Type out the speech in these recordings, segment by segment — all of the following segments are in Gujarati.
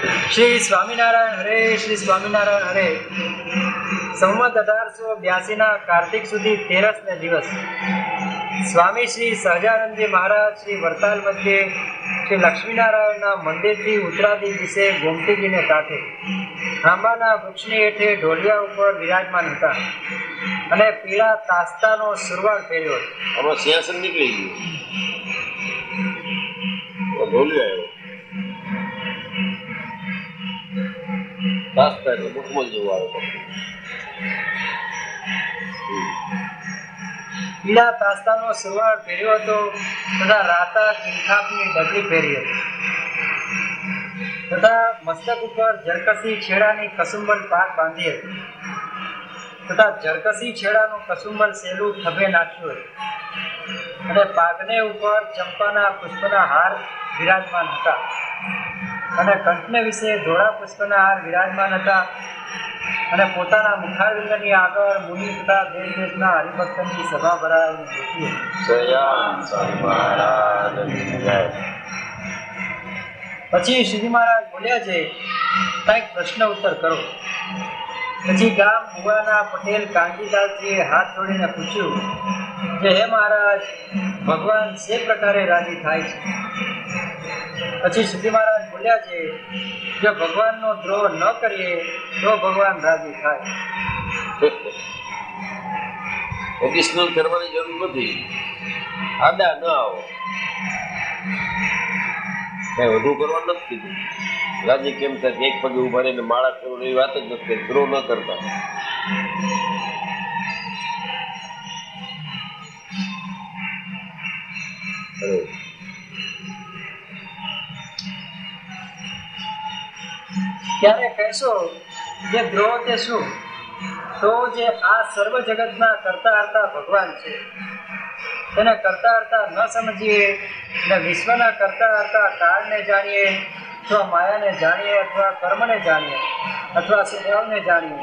શ્રી સ્વામિનારાયણ હરે, શ્રી સ્વામિનારાયણ હરે. સંવત 1882 ના કાર્તિક સુધી 13 દિવસ સ્વામી શ્રી સહજાનંદજી મહારાજ શ્રી વરતાલ મધ્યે શ્રી લક્ષ્મીનારાયણના મંદિરથી ઉત્તરાદી દિશે ગોમતીજીને કાંઠે આંબાના વૃક્ષની હેઠે ઢોલિયા ઉપર વિરાજમાન હતા અને પીળા તાસ્તાનો સુરવાળ પહેર્યો હતો. આમાં સિંહાસન નીકળી ગયું, ઢોલિયો આવ્યો, તાસ્તા એટલે મુખમલ જેવું આવે. પીળા તાસ્તાનો સુરવાળ પહેર્યો હતો તથા રાતા કિંખાપની ડગલી પહેરી હતી તથા મસ્તક ઉપર જરકસી છેડાની કસુંબલ પાક બાંધી હતી તથા જરકસી છેડાનું કસુંબલ સેલું ખભે નાખ્યું હતું અને પાગને ઉપર ચંપાના પુષ્પના હાર વિરાજમાન હતા અને કંઠને વિશે ધોળા પુષ્પના હાર વિરાજમાન હતા અને પોતાના મુખારવિંદની આગળ મુનિ તથા દેશ દેશના હરિભક્તની સભા ભરાયેલી બેઠી હતી. પછી શ્રીજી મહારાજ બોલ્યા છે, કંઈક પ્રશ્ન ઉત્તર કરો. પછી ગામ ભુવાના પટેલ કાંજીદાસજીએ હાથ જોડીને પૂછ્યું કે હે મહારાજ, ભગવાન શે પ્રકારે રાજી થાય છે? પછી શ્રીજી મહારાજ બોલ્યા છે, જો ભગવાનનો દ્રોહ ન કરીએ તો ભગવાન રાજી થાય. એડિશનલ કરવાની જરૂર નથી, આડા ન આવો, કઈ વધુ કરવાનું નથી કીધું. રાજી કેમ થાય? એક પગે ઉભા રહીને માળા કરવું એવી વાત જ નથી, દ્રોહ ન કરતા. ત્યારે કહેશો જે દ્રોહ તે શું? તો જે આ સર્વ જગતના કરતા હરતા ભગવાન છે તેને કરતા હરતા ન સમજીએ અને વિશ્વના કરતા હરતા કાળને જાણીએ અથવા માયાને જાણીએ અથવા કર્મને જાણીએ અથવા સ્વભાવને જાણીએ,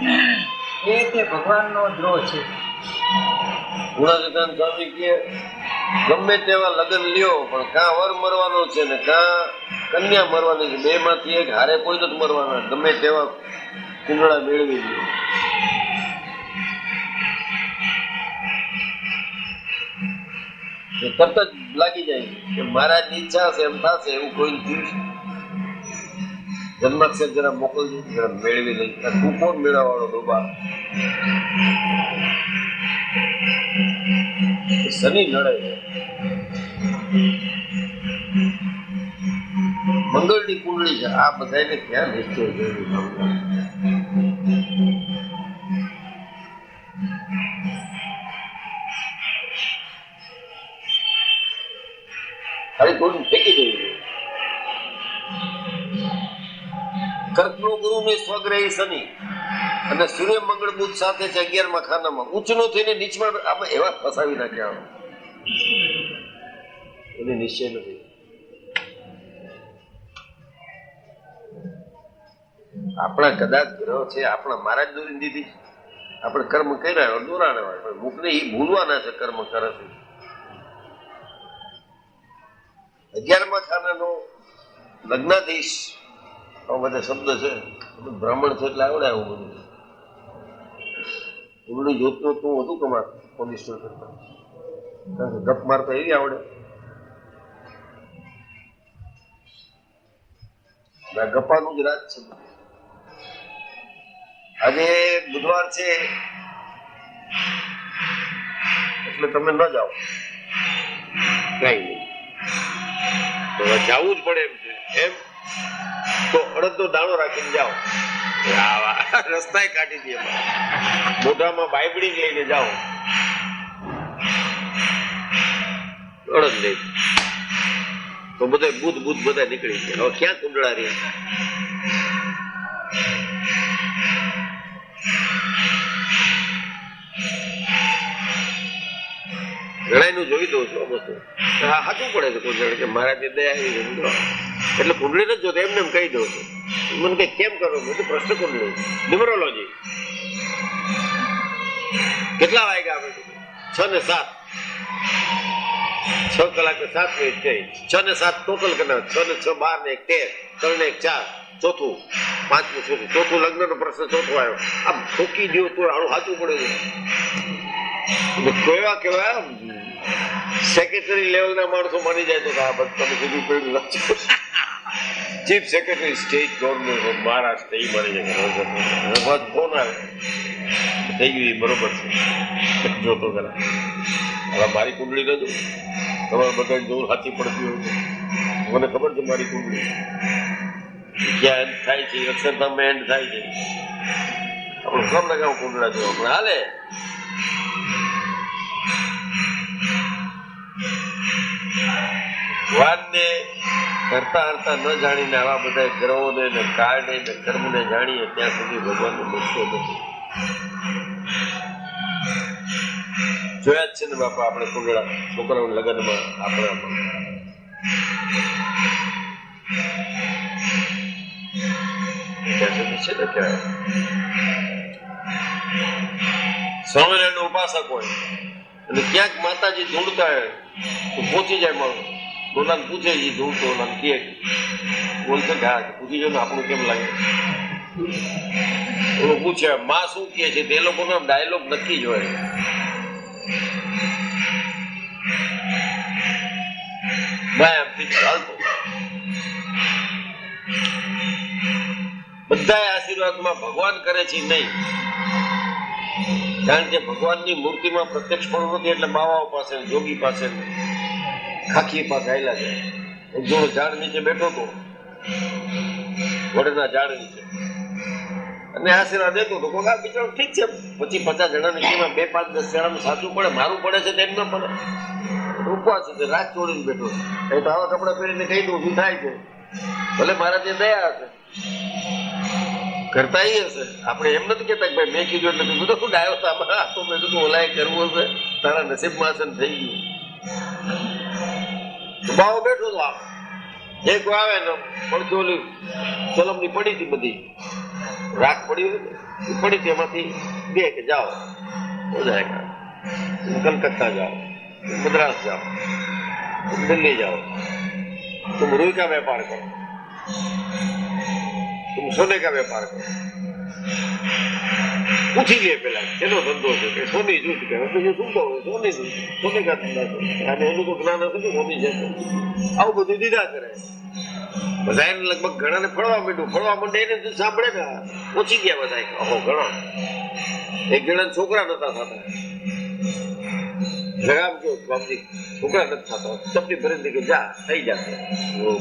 એ તે ભગવાનનો દ્રોહ છે. ગુણાતીતાન સ્વામી કહે, ગમે તેવા લગ્ન લ્યો પણ કાં વર મરવાનો છે ને કાં કન્યા મરવાની છે, બે માંથી એક, હારે કોઈ નથી મરવાના. ગમે તેવા કુંડળા મેળવી લ્યો. તરત જ લાગી જાય કે મહારાજની ઈચ્છા હશે એમ થશે, એવું કોઈ થયું છે? જન્માક્ષર જરા મોકલજો, જરા મેળવી લઈ. તું કોણ મેળવવાળો ડોબા? શનિ નડે, મંગળની કુંડળી છે. આ બધાને ક્યાં નિશ્ચય જરૂર? ખાલી થોડું ફેંકી દેવું. કર્કનો ગુરુ ને સ્વગ્રહી શનિ અને સૂર્ય મંગળ બુધ સાથે છે 11મા ખાનામાં. ઉચ્ચનો થઈને નીચમાં આપણે એવા ફસાવી નાખ્યા, એને નિશ્ચય નથી. આપણા કદાચ ગ્રહ છે, આપણા મહારાજ દોરી દીધી, આપણે કર્મ કર્યા દોરાણા હોય, મુખને એ ભૂલવાના છે કર્મ કરે છે. 11મા ખાનાનો લગ્નાધીશ, બધા શબ્દ છે, બ્રાહ્મણ છે એટલે આવડે આવું બધું. ઉમડી જોતનો તું વધુ કમાત પોલીસ કરતા, ગપ મારતા એવી આવડે. ગપાનું જ રાજ છે. આજે બુધવાર છે એટલે તમે ન જાઓ, કઈ નહીં, તો જવું જ પડે એમ છે. એમ તો અડદનો દાણો રાખીને જાઓ, રસ્તા કાઢી દે, મોઢામાં બાયબડી લઈને જાઓ, અડદ લઈ, તો બધા બુધ બધા નીકળી ગયા. હવે ક્યાં કુંડળા રહ્યા? ઘણાનું જોઈ દઉં છું બધું હાથું પડે છે કુંડળી કે મહારાજની દયા આવી એટલે કુંડળી નથી જોતો, એમને એમ કહી દઉં છું. મને કઈ કેમ કરો? બધું પ્રશ્ન કુંડળી, ન્યુમરોલોજી. કેટલા વાગ્યા આપણે? 6 ને 7, 6 કલાક ને 7 મિનિટ થઈ. 6 ને 7 ટોટલ કરી 6 ને 6 12 ને 1 13, 3 ને 1 4, ચોથું, પાંચમું છોકરું, ચોથું લગ્નનો પ્રશ્ન ચોથો આવ્યો. આમ ઠોકી દો તો આનું સાચું પડે છે. કેવા સેક્રેટરી લેવલના માણસો માની જાય તો આ બધું તમે કીધું પડ્યું નથી. Chief secretary state government of Maharashtra એ માની જાય. ફોન આવે થઈ ગયું બરોબર છે જોતો ખરા. હવે મારી કુંડળી ન જો તમારે બધા જોવું સાચી પડતી હોય મને ખબર છે મારી કુંડળી ક્યાં એન્ડ થાય છે અક્ષરધામમાં એન્ડ થાય છે. આપણે કમ લગાવું કુંડળા જો આપણે હાલે. ભગવાનને હરતા હરતા ન જાણીને આવા બધા ગ્રહોને ને કાળને ને કર્મને જાણીએ ત્યાં સુધી ભગવાનને મૂકતો નથી. જોયા જ છે ને બાપા આપણે કુંડળા છોકરાઓના લગ્નમાં આપણે છે ને ક્યાં સ્વામિનારાયણ ઉપાસક હોય અને ક્યાંક માતાજી ધૂળતા હોય તો પહોંચી જાય મારું બોલાને પૂછે એ ધૂળતો ઓલાને કહે બોલશે કે હા પૂછી જાય ને આપણું કેમ લાગે. ઓલું પૂછે માં શું કહે છે તે લોકોનો ડાયલોગ નક્કી જ હોય. બધા આશીર્વાદમાં ભગવાન કરે છે નહીં, કારણ કે ભગવાનની મૂર્તિમાં પ્રત્યક્ષ પણ નથી એટલે બાવાઓ પાસે જોગી પાસે ખાખી પાસે આવેલા છે. એક જો ઝાડ નીચે બેઠો હતો વડના ઝાડ નીચે અને આશીર્વાદ દેતો હતો. કોઈ બિચારો ઠીક છે પછી 50 જણાની ટીમમાં 2, 5, 10 જણાનું સાચું પડે મારું પડે છે તેમ ન પડે. ઉપવાસ છે રાત છોડીને બેઠો એ તો આવા કપડા પહેરીને કહી દઉં શું થાય છે ભલે મારા ત્યાં દયા હશે કરતા હશે. આપણે એમ નથી કેતા કે ભાઈ મેં કીધું એટલે મેં બધું ડાયો હતા તો મેં કીધું ઓલાએ કરવું હશે તારા નસીબમાં હશે ને થઈ ગયું. બાવો બેઠો હતો આમ એક આવે ને પડખી ઓલી ચલમની પડી હતી બધી રાખ પડી પડી હતી એમાંથી બે કે જાઓ કલકત્તા જાઓ मद्रास जाओ दिल्ली जाओ तुम रुई का व्यापार करो तुम सोने का व्यापार करो. पूछी लिए पहला એનો ધંધો છે કે સોની જૂઠ કે પછી શું કહો સોની જૂઠ સોને કા ધંધા છે અને એનું તો જ્ઞાન હશે કે સોની છે આવું બધું દીધા કરે. બધા એને લગભગ ઘણાને ફળવા માંડે એને સાંભળે ને પહોંચી ગયા બધા અહો ઘણા. એક જણા છોકરા નતા થતા લગામ જો બાપજી છોકરા નથી થતા ચપટી ભરી કે જા થઈ જશે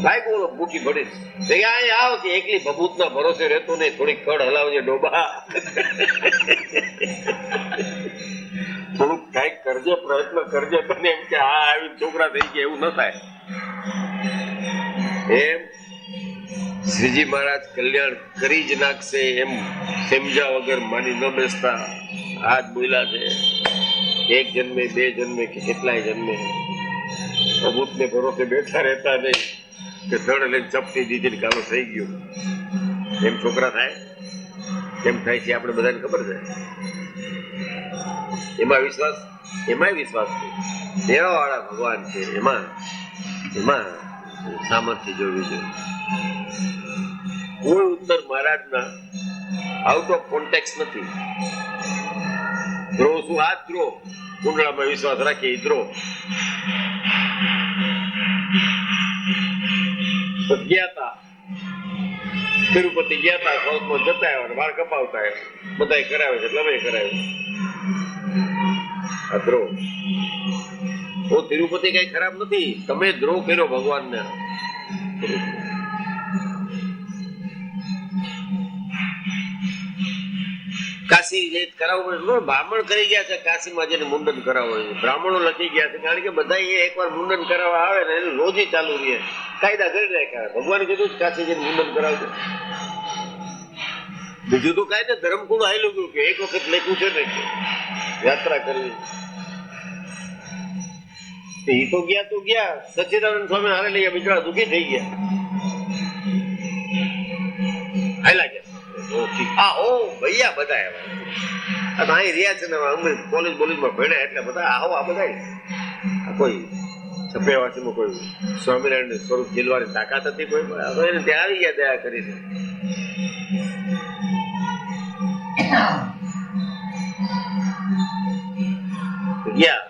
ભાઈ બોલો બુકી ભરી અહીં આવ કે એકલી ભભૂતના ભરોસે રહેતો નહીં થોડીક કડ હલાવજે ડોબા થોડુંક કઈક કરજે પ્રયત્ન કરજે તને એમ કે આ આવી છોકરા થઈ ગયા એવું ન થાય. એમ શ્રીજી મહારાજ કલ્યાણ કરી જ નાખશે એમ સમજ્યા વગર માની ન બેસતા આજ બોલ્યા છે. એક જન્મે 2 જન્મે કે કેટલાય જન્મે પ્રભુને ભરોસે બેઠા રહેતા નહીં કે ધડ લઈને ચપટી દીધી કાલો થઈ ગયું. એમ છોકરા થાય કેમ થાય છે આપણે બધાને ખબર છે. એમાંય વિશ્વાસ છે દેવા વાળા ભગવાન છે એમાં સામર્થ્ય જોવી જોઈએ. કોઈ ઉત્તર મહારાજના આઉટ ઓફ કોન્ટેક્સ નથી. ધ્રો શું હાથ ધ્રો કુંડળામાં વિશ્વાસ રાખીએ ધ્રો ગયા હતા તિરુપતિ ગયા હતા સાઉથમાં જતા આવ્યા વાળ કપાવતા આવ્યા બધા કરાવે છે એટલે અમે કરાવે આ ધ્રો. તિરુપતિ કઈ ખરાબ નથી તમે ધ્રો કર્યો ભગવાનને. કાશી જે કરાવવું બ્રાહ્મણ કરી ગયા છે કાશીમાં જેને મુંડન કરાવવું છે બ્રાહ્મણો લખી ગયા છે કારણ કે બધા એકવાર મુંડન કરાવવા આવે ને એનું રોજ ચાલુ રહે કાયદા કરી રાખ્યા. ભગવાને કીધું કાશી જઈને મુંડન કરાવજો બીજું તો કઈ ને ધર્મકુળ આવેલું ગયું કે એક વખત લખ્યું છે ને યાત્રા કરવી. એ તો ગયા સચ્ચિદાનંદ સ્વામી હારે લઈ ગયા બિચારા દુઃખી થઈ ગયા હાલા ગયા ભૈયા બધા અહીં રહ્યા છે ને કોલેજમાં ભણ્યા એટલે બધા આવો આ બધા કોઈ છપેવાસીમાં કોઈ સ્વામિનારાયણ સ્વરૂપ ઝીલવાની તાકાત હતી કોઈ પણ હવે એને ત્યાં આવી ગયા દયા કરીને ગયા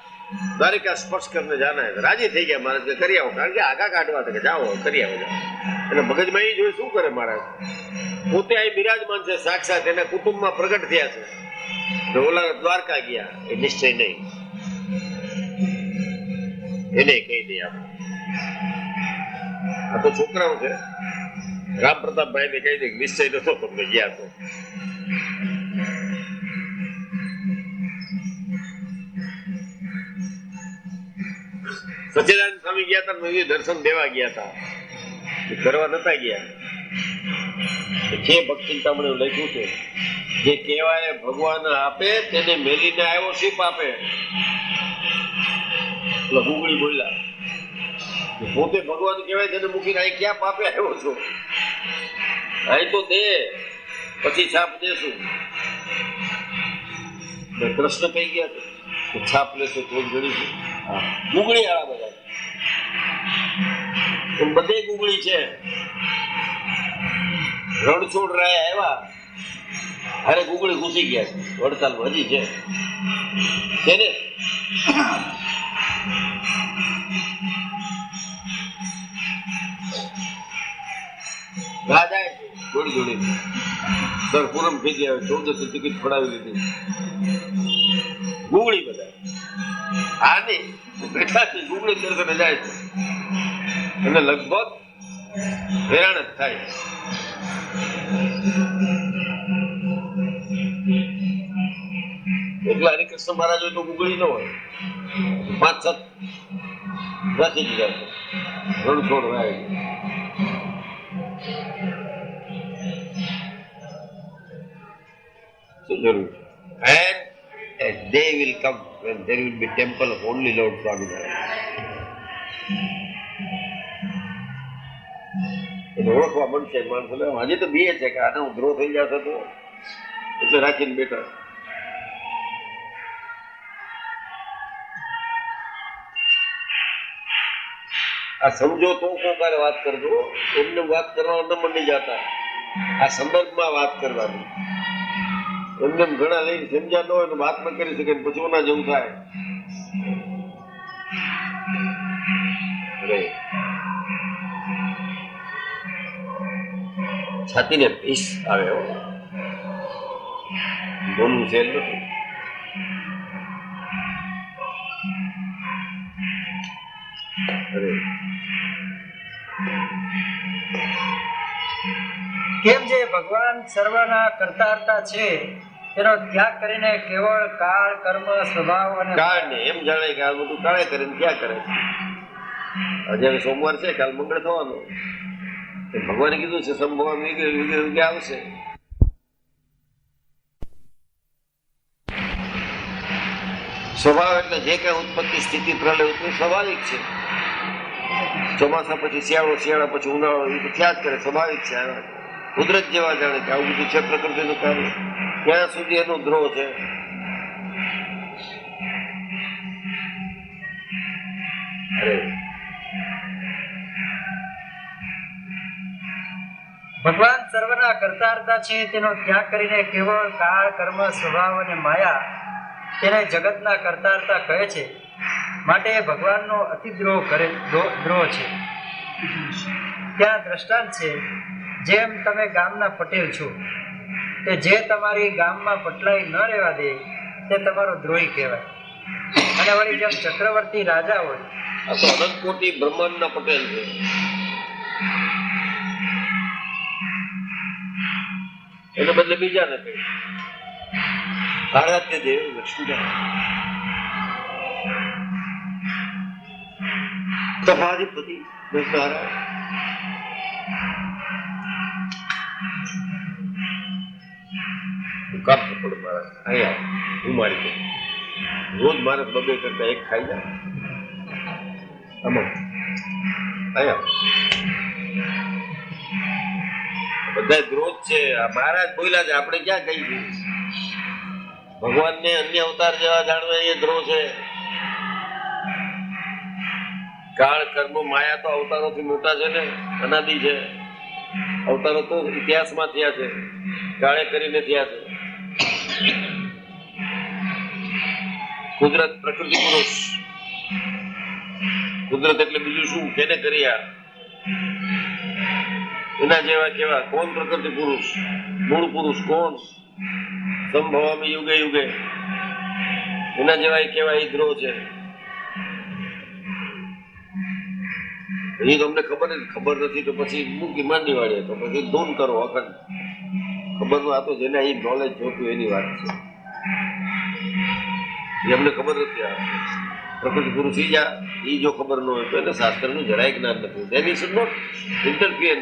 દ્વારિકા સ્પર્શ કરીને જાના રાજી થઈ ગયા મહારાજ કે કરી આવો કારણ કે આગા કાઢવા હતા કે જાઓ કરી આવો એટલે મગજમાં એ જોઈ શું કરે મહારાજ પોતે અહીં બિરાજમાન છે સાક્ષાત એના કુટુંબમાં પ્રગટ થયા છે ઓલા દ્વારકા ગયા એ નિશ્ચય નહીં એને કહી દઈએ આપણે આ તો છોકરાઓ છે રામ પ્રતાપભાઈ ને કહી દે નિશ્ચય નતો તમને ગયા તો સચ્ચિદાનંદ સ્વામી ગયા હતા મંદિર દર્શન દેવા ગયા હતા કરવા નતા ગયા જે ભક્તિતામણે લખ્યું છે જે કહેવાય ભગવાન આપે તેને મેલીને આવ્યો શીપ આપે ગુગળી બોલ્યા પોતે ભગવાન કહેવાય તેને મૂકીને અહીં ક્યાં પાપે આવ્યો છો અહીં તો દે પછી છાપ દેશું કૃષ્ણ કહી ગયા છે છાપ લેશે તો જ ગણીશું ગુગળી વાળા બધા બધે ગુગળી છે રણછોડ રાય આવ્યા અરે ગુગળી ઘૂસી ગયા છે વડતાલમાં હજી છે ને રાજા જોડી જોડી સર પૂરમ થઈ ગયા 14 ટિકિટ પડાવી લીધી ગુગળી બધા આને બેઠા છે ગુગળી દર્શને જાય છે અને લગભગ હેરાન જ થાય એટલા હરિકૃષ્ણ મહારાજ હોય તો ગુગળી ન હોય 5-7 રાખી દીધા રણછોડ રાય and a day will come when there will be temple of only Lord Swaminarayan. ઓળખવા મળશે માણસો હજી તો બે છે કે આને હું ધ્રો થઈ જશે તો એટલે રાખીને બેઠા આ સમજો તો કોકારે વાત કરજો એમને વાત કરવા ન મંડી જતા આ સંદર્ભમાં વાત કરવાની એમને ઘણા લઈને સમજ્યા ન હોય વાત ન કરી શકે પછી ઓના જેવું થાય છાતીને પીસ આવે બોલવું છે નથી કેમ જે ભગવાન સર્વના કરતારતા છે તેનો ત્યાગ કરીને કેવળ કાળ કર્મ સ્વભાવ અને કાળ ને એમ જાણે કે આ બધું કાળે કરીને ક્યાં કરે છે આજે સોમવાર છે કાલ મંગળ થવાનું ભગવાને કીધું છે સંભવાન વિગે આવશે સ્વભાવ એટલે જે કઈ ઉત્પત્તિ સ્થિતિ પ્રલય ઉત્પત્તિ સ્વાભાવિક છે ચોમાસા પછી શિયાળો શિયાળા પછી ઉનાળો એ તો થયા જ કરે સ્વાભાવિક છે કુદરત જેવા જાણે કે આવું બધું છે પ્રકૃતિનું કાર્ય ક્યાં સુધી એનો દ્રોહ છે ભગવાન સર્વના કરતારતા છે તેનો ત્યાગ કરીને કેવળ કાળ કર્મ સ્વભાવ અને માયા તેને જગતના કરતારતા કહે છે માટે ભગવાનનો અતિદ્રોહ કરે દ્રોહ છે ત્યાં દ્રષ્ટાંત છે જેમ તમે ગામના પટેલ છો કે જે તમારી ગામમાં પટલાઈ ન રહેવા દે તે તમારો દ્રોહી કહેવાય અને વળી જેમ ચક્રવર્તી રાજા હોય આ તો અનંત કોટી બ્રહ્માંડના પટેલ છે એને બદલે બીજા નથી આરાધ્ય દેવ લક્ષ્મીનારાયણ તમાધિપતિ નારાયણ કાપ પડે મારા અહીંયા હું મારી દઉં રોજ મારે બબે કરતા એક ખાઈ જાય આમાં અહીંયા બધા દ્રોહ છે મહારાજ બોલ્યા છે આપણે ક્યાં કહીશું ભગવાનને અન્ય અવતાર જેવા જાણવા એ દ્રોહ છે કાળ કર્મ માયા તો અવતારોથી મોટા છે ને, અનાદિ છે. અવતારો તો ઇતિહાસમાં થયા છે, કાળે કરીને થયા છે. કુદરત, પ્રકૃતિ પુરુષ. કુદરત એટલે બીજું શું? કેને કર્યા એના જેવા કેવા? કોણ પ્રકૃતિ પુરુષ? મૂળ પુરુષ કોણ? સંભવામી યુગે યુગે એના જેવા કેવા? એ ગ્રહ છે. એ તમને ખબર નથી તો પછી મૂકી માંડી વાળીએ તો પછી ધૂન કરો અખંડ. ખબર નું આ તો જેને એ નોલેજ જોતું એની વાત છે. એ અમને ખબર નથી. આ પ્રકૃતિ પુરુષ એ જો ખબર ન હોય તો એને શાસ્ત્રનું જરાય જ્ઞાન નથી. તેની શુડ નોટ ઇન્ટરફિયર.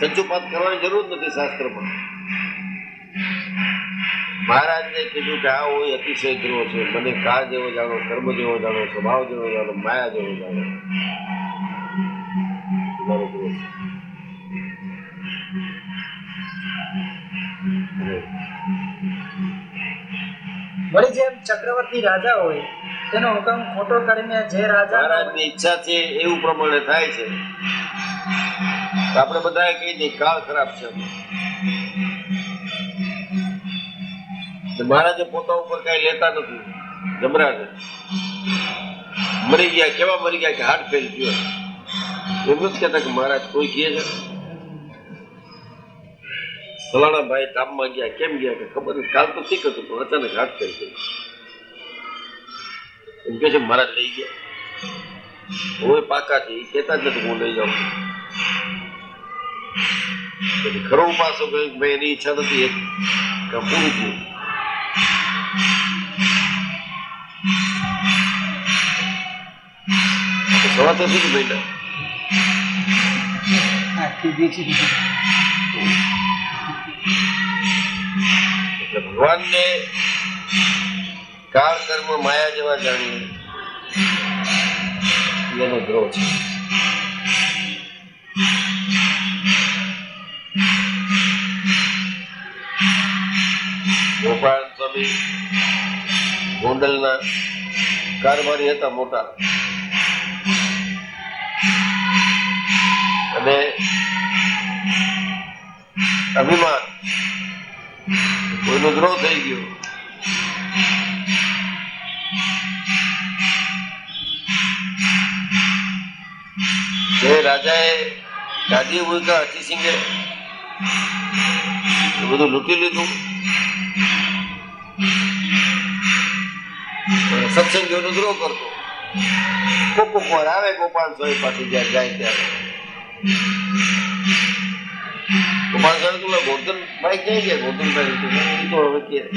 સંચુપાત કરવાની જરૂર નથી શાસ્ત્રમાં. મહારાજને કીધું કે આ હોય અતિશય દ્રોહ છે. મને કાળ જેવો જાણો, કર્મ જેવો જાણો, સ્વભાવ જેવો જાણો, માયા જેવો જાણો. વળી જેમ ચક્રવર્તી રાજા હોય તેનો હુકમ ખોટો કરીને જે રાજા મહારાજની ઈચ્છા છે એવું પ્રમાણે થાય છે. આપણે બધા કહી દઈએ કાળ ખરાબ છે. મહારાજે પોતા ઉપર કઈ લેતા નથી. જમરાજ મરી ગયા. કેવા મરી ગયા કે હાર્ટ ફેલ થયો. એમ જ કહેતા કે મહારાજ કોઈ કહે છે ફલાણા ભાઈ કામમાં ગયા. કેમ ગયા? કે ખબર નથી. કાલ તો ઠીક હતું પણ અચાનક હાર્ટ ફેલ થયું. એમ કે છે મહારાજ લઈ ગયા. હવે પાકા છે એ કહેતા જ નથી હું લઈ જાઉં. ખરો પાછો કહ્યું મેં એની ઈચ્છા નથી પૂરું થયું. સવા થશે કે ભાઈ ભગવાનને કાળ કર્મ માયા જેવા જાણીએ એનો દ્રોહ છે. ગોપાલ સ્વામી ગોંડલના કારભારી હતા મોટા. અને અભિમાન કોઈનો દ્રોહ થઈ ગયો. જે રાજાએ ગાદી મૂક્યા અતિસિંહે બધું લૂંટી લીધું. સત્સંગીઓનો દ્રોહ કરતો. કોક વાર આવે ગોપાલ સ્વામી પાછી જયારે જાય ત્યારે. ગોપાલ સ્વામી તો ગોર્ધન ભાઈ ક્યાં ગયા? ગોર્ધન ભાઈ તો હવે ક્યાં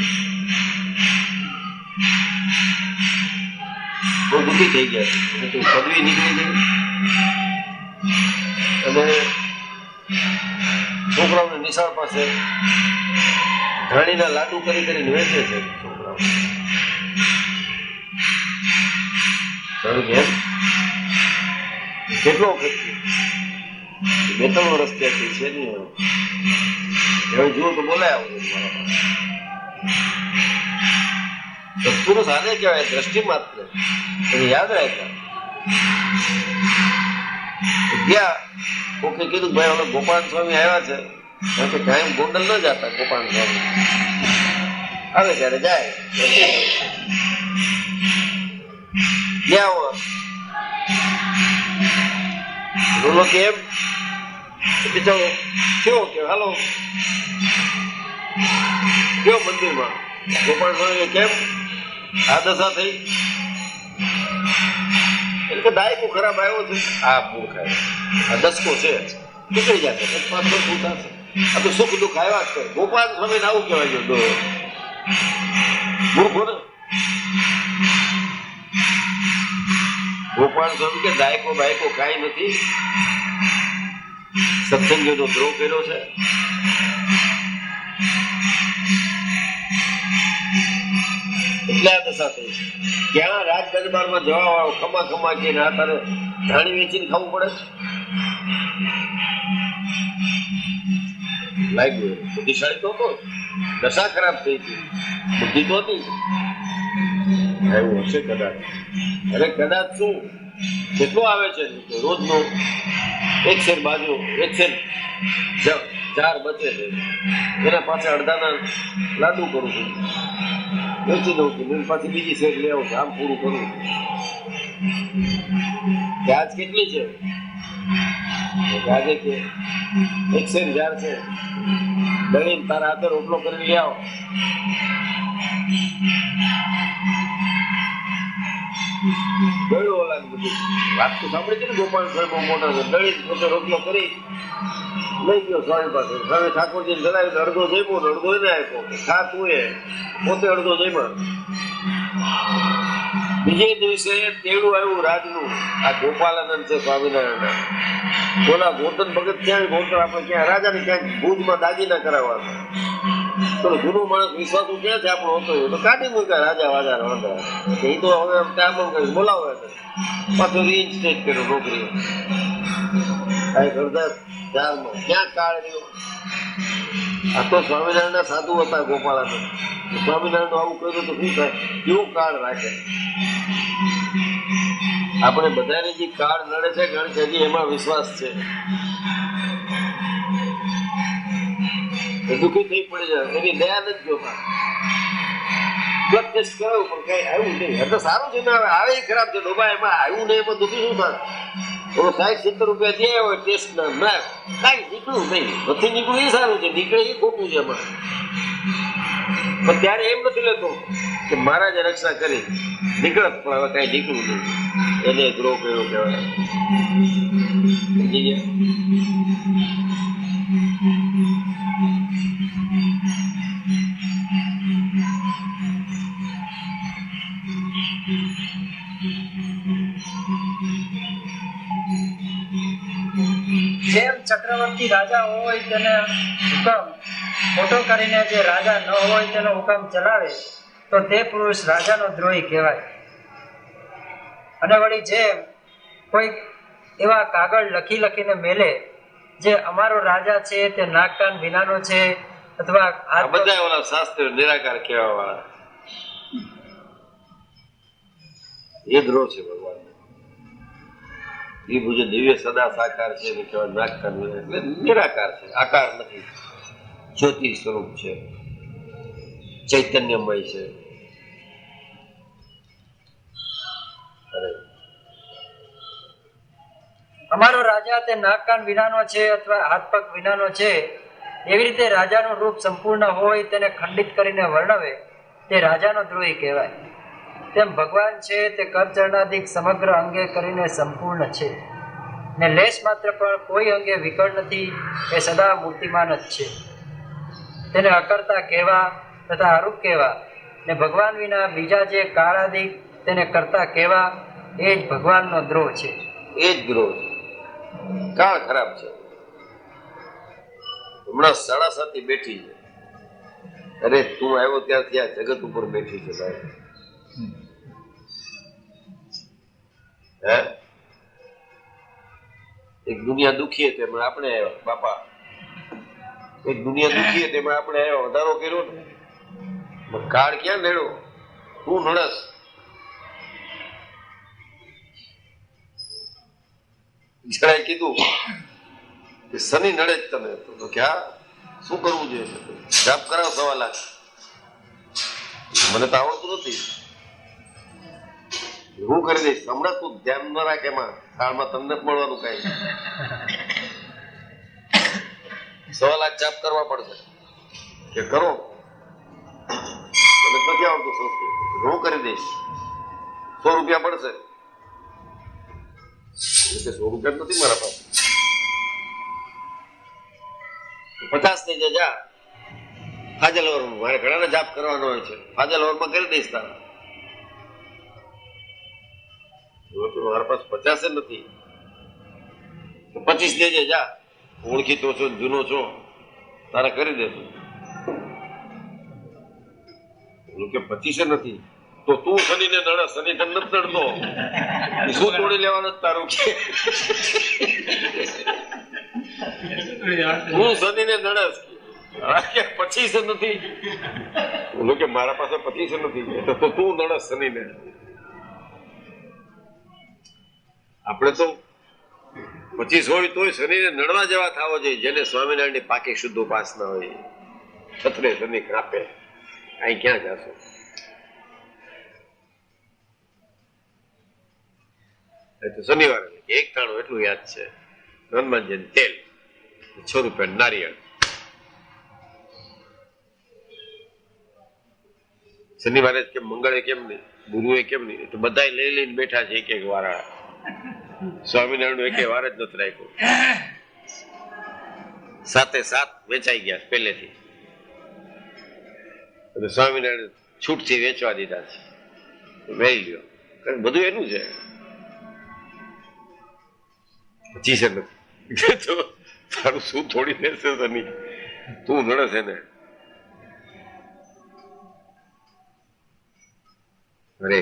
બહુ દુઃખી થઈ ગયા. પદવી નીકળી ગઈ અને છોકરાઓને નિશાળ પાસે ધાણીના લાડુ કરી કરીને વેચે છે છોકરાઓ. કેટલો વખત બે 3 વર્ષ ત્યાંથી છે નહીં. હવે જુઓ તો બોલાય આવું સત્પુરુષ આને કહેવાય. દ્રષ્ટિ માત્ર એને યાદ રાખ્યા. ગયા કોકે કીધું ભાઈ હવે ગોપાલ સ્વામી આવ્યા છે. કારણ કે કાયમ ગોંડલ ન જતા ગોપાલ સ્વામી આવે ત્યારે જાય. ગયા બોલો કેમ બિચારો કયો કે હાલો કયો મંદિરમાં? ગોપાલ સ્વામી કેમ આ દશા થઈ? એટલે કે દાયકો ખરાબ આવ્યો છે. આ મૂર્ખ આવ્યો. આ દસકો છે નીકળી જશે. શું થશે? આ તો સુખ દુઃખ આવ્યા જ કરે. ગોપાલ સ્વામી આવું કહેવાય છે મૂર્ખો ને. ગોપાલ સ્વામી કે દાયકો બાયકો કાંઈ નથી. સત્સંગીઓનો દ્રોહ કર્યો છે. એટલે આ દશા થઈ છે. ક્યાં રાજ દરબારમાં જવા વાળો ખમા ખમા કે ના તારે ધાણી વેચીને ખાવું પડે છે. લાગ્યું બુદ્ધિશાળી તો હતો. દશા ખરાબ થઈ હતી. બુદ્ધિ તો હતી. એવું હશે કદાચ. અરે કદાચ શું કેટલો આવે છે રોજનો? 1 શેર બાજુ, 1 શેર ચાર બચે છે, એના પાછા અડધાના લાડુ કરું છું, વેચી દઉં છું, એની પાછી બીજી શેર લઈ આવું છું, આમ પૂરું કરું છું. વ્યાજ કેટલી છે? વ્યાજે કે 1 શેર જાર છે, દળીને તારા હાથે રોટલો કરીને લઈ આવો. ગળ્યું ઓલા બધું વાત તો સાંભળી છે ને, ગોપાલ સર બહુ મોટા છે, દળી પોતે રોટલો કરી લઈ ગયો સ્વામી પાસે. સ્વામી ઠાકોરજીને ચલાવી અડધો જમ્યો ને અડધો એને આપ્યો, ખા તું એ, પોતે અડધો જમ્યો. બીજે દિવસે તેડું આવ્યું રાજનું, આ ગોપાલાનંદ છે સ્વામિનારાયણ, બોલા ગોતન ભગત ક્યાં ગોતન આપણે ક્યાં રાજાને ક્યાંક ભુજમાં દાગીના કરાવવા. તો જૂનો માણસ વિશ્વાસુ ક્યાં છે આપણો હતો, તો કાઢી મૂક્યા રાજા વાજા વાંધા. એ તો હવે કામ કરી બોલાવે પાછો રીઇન્સ્ટેટ કર્યો નોકરી. ક્યાં કાળ રહ્યો? આ તો સ્વામિનારાયણ સાધુ હતા ગોપાલાનંદ. સ્વામિનારાયણ આવું કર્યું તો શું થાય? કેવું કાળ રાખે? આપણે બધાને જે કાળ નડે છે કારણ કે હજી એમાં વિશ્વાસ છે. દુઃખી થઈ પડે છે, એની દયા નથી જોતા. બ્લડ ટેસ્ટ કરાવું પણ કઈ આવ્યું નહીં. એટલે સારું છે ને, હવે આવે ખરાબ છે ડોબા, એમાં આવ્યું નહીં, એમાં દુઃખી શું થાય? 60-70 રૂપિયા દે હોય ટેસ્ટ ના કઈ નીકળ્યું નહીં, નથી નીકળ્યું એ સારું છે, નીકળે એ ખોટું છે એમાં. પણ ત્યારે એમ નથી લેતો કે મહારાજ રક્ષા કરી નીકળત, પણ હવે કઈ નીકળવું નહીં, એને ગ્રો કર્યો કહેવાય. જેમ ચક્રવર્તી રાજા હોય તેને હુકમ ખોટો કરીને જે રાજા ન હોય તેનો હુકમ ચલાવે તો તે પુરુષ રાજાનો દ્રોહી કહેવાય. અને વળી જેમ કોઈ એવા કાગળ લખીને મેલે જે અમારો રાજા છે તે નાક કાન વિનાનો છે, અથવા આ બધા ઓલા શાસ્ત્ર નિરાકાર કહેવા વાળા એ દ્રોહ છે ભગવાન. એ પૂજ્ય દિવ્ય સદા સાકાર છે એને કહેવાય નાક કાન વિના, એટલે નિરાકાર છે, આકાર નથી, જ્યોતિ સ્વરૂપ છે, ચૈતન્યમય છે. અમારો રાજા તે નાક કાન વિનાનો છે અથવા હાથ પગ વિનાનો છે, એવી રીતે રાજાનું રૂપ સંપૂર્ણ હોય તેને ખંડિત કરીને વર્ણવે તે રાજાનો દ્રોહી કહેવાય. તેમ ભગવાન છે તે કરચરણાધિક સમગ્ર અંગે કરીને સંપૂર્ણ છે ને લેશ માત્ર પણ કોઈ અંગે વિકળ નથી, એ સદા મૂર્તિમાન જ છે. તેને અકર્તા કહેવા તથા અરૂપ કહેવા ને ભગવાન વિના બીજા જે કાળાદિક તેને કરતા કહેવા, એ જ ભગવાનનો દ્રોહ છે. એ જ દ્રોહ છે, કાળ ખરાબ છે. હમણાં 7:30 બેઠી છે, અરે તું આવ્યો ત્યારથી આ જગત ઉપર બેઠી છે ભાઈ. હે એક દુનિયા દુખી હતી એમાં આપણે આવ્યા બાપા, એક દુનિયા દુખી હતી એમાં આપણે આવ્યા, વધારો કર્યો ને કાળ ક્યાં નડ્યો? તું નડસ. જણાએ કીધું કે શનિ નડે જ તને, તો ક્યાં શું કરવું જોઈએ? જાપ કરાવ 1.25 લાખ. મને તો આવડતું નથી, હું કરી દઈશ. હમણાં તું ધ્યાન ન રાખ એમાં, કાળમાં તમને મળવાનું કઈ. 1.25 લાખ જાપ કરવા પડશે કે કરો? મને નથી આવડતું સંસ્કૃત, હું કરી દઈશ. 100 રૂપિયા પડશે. 100 રૂપિયા નથી મારા પાસે, 50 થઈ જાય. જા ફાજલ ઓવરમાં, મારે ઘણાને જાપ કરવાનો હોય છે, ફાજલ ઓવરમાં કરી દઈશ તારા. મારા પાસે 50 નથી, 25 દેજે. જા, ઓળખીતો છો, જૂનો છો, તારા કરી દેજો. કે 25 નથી તો તું શનિને નડે, શનિ તને નથી નડતો, શું તોડી લેવાનું તારું? હું શનિને નડસ, 25 નથી. બોલો કે મારા પાસે 25 નથી, તો તું નડસ શનિને. આપણે તો 25 હોય તોય શનિને નડવા જેવા થવો જોઈએ, જેને સ્વામિનારાયણની પાકી શુદ્ધ ઉપાસના હોય. છત્રે શનિ કાપે, અહીં ક્યાં જશો? તો શનિવારે 1 એટલું યાદ છે, હનુમાનજી તેલ, 6 રૂપિયા નારિયેળ. શનિવારે કેમ, મંગળે કેમ નહીં, ગુરુએ કેમ નહીં? તો બધા લઈ લઈને બેઠા છે એક વારા. સ્વામિનારાયણ એક વાર જ નથી રાખ્યું. 7 વેચાઈ ગયા પહેલેથી, અને સ્વામિનારાયણ છૂટથી વેચવા દીધા છે. વેચી લ્યો, કારણ બધું એનું છે. પછી છે નથી તો તારું શું થોડી લેશે શનિ? તું નડે છે ને. અરે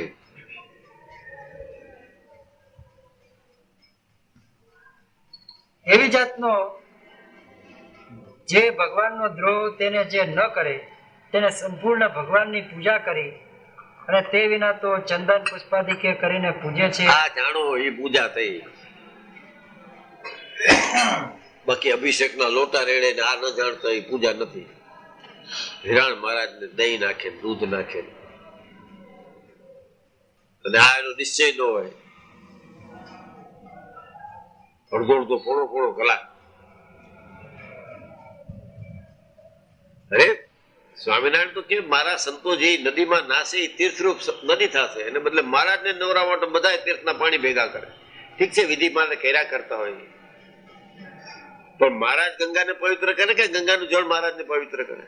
એવી જાતનો જે ભગવાનનો દ્રોહ તેને જે ન કરે તેને સંપૂર્ણ ભગવાનની પૂજા કરી, અને તે વિના તો ચંદન પુષ્પાદિકે કરીને પૂજે છે. આ જાણો એ પૂજા થઈ. બાકી અભિષેકના લોટા રેડે ને આ ન જાણતો એ પૂજા નથી. હિરાણ મહારાજને દહીં નાખે, દૂધ નાખે, અને આ એનો નિશ્ચય ન હોય. અડધો પોણો કલાક. અરે સ્વામિનારાયણ તો કે મારા સંતો જે નદીમાં નાશે એ તીર્થરૂપ નદી થશે, એને બદલે મહારાજને નવરા માટે બધા તીર્થના પાણી ભેગા કરે. ઠીક છે, વિધિ માટે કર્યા કરતા હોય, પણ મહારાજ ગંગાને પવિત્ર કરે કે ગંગાનું જળ મહારાજને પવિત્ર કરે?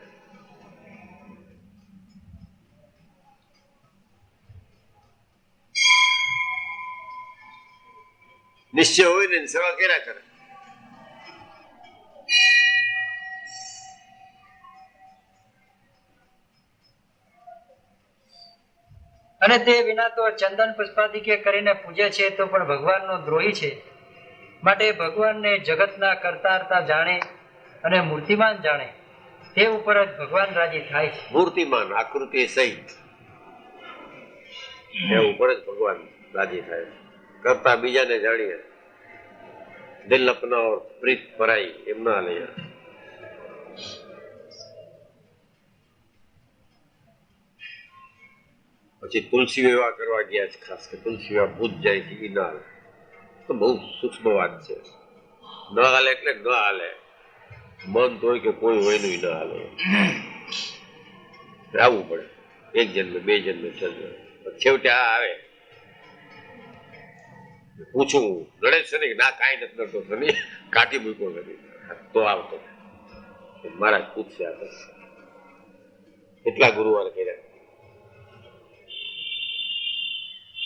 નિશ્ચય હોય ને સેવા કર્યા કરે. અને તે વિના તો ચંદન પુષ્પાદિકે કરીને પૂજે છે તો પણ ભગવાનનો દ્રોહી છે. માટે ભગવાનને જગતના કરતા જાણે અને મૂર્તિમાન જાણે, તે ઉપર જ ભગવાન રાજી થાય છે. મૂર્તિમાન આકૃતિ સહિત એ ઉપર જ ભગવાન રાજી થાય. કરતા બીજાને જાણીએ, દિલ અપના ઓર પ્રીત પરાઈ એમ ના લઈએ. પછી તુલસી વિવાહ કરવા ગયા છે, ખાસ કે તુલસી વિવાહ ભૂત જાય છે એ ના હાલે. તો બહુ સૂક્ષ્મ વાત છે. ન હાલે એટલે ન હાલે. મન તો હોય કે કોઈ હોય નું ના હાલે. આવવું પડે. 1 જન્મ 2 જન્મ 6 જન્મ, છેવટે આ આવે. પૂછું લડે છે ને ના કાંઈ નથી કરતો શનિ, કાઢી મૂક્યો નથી તો આવતો. મહારાજ પૂછશે આ કેટલા ગુરુવાર કર્યા,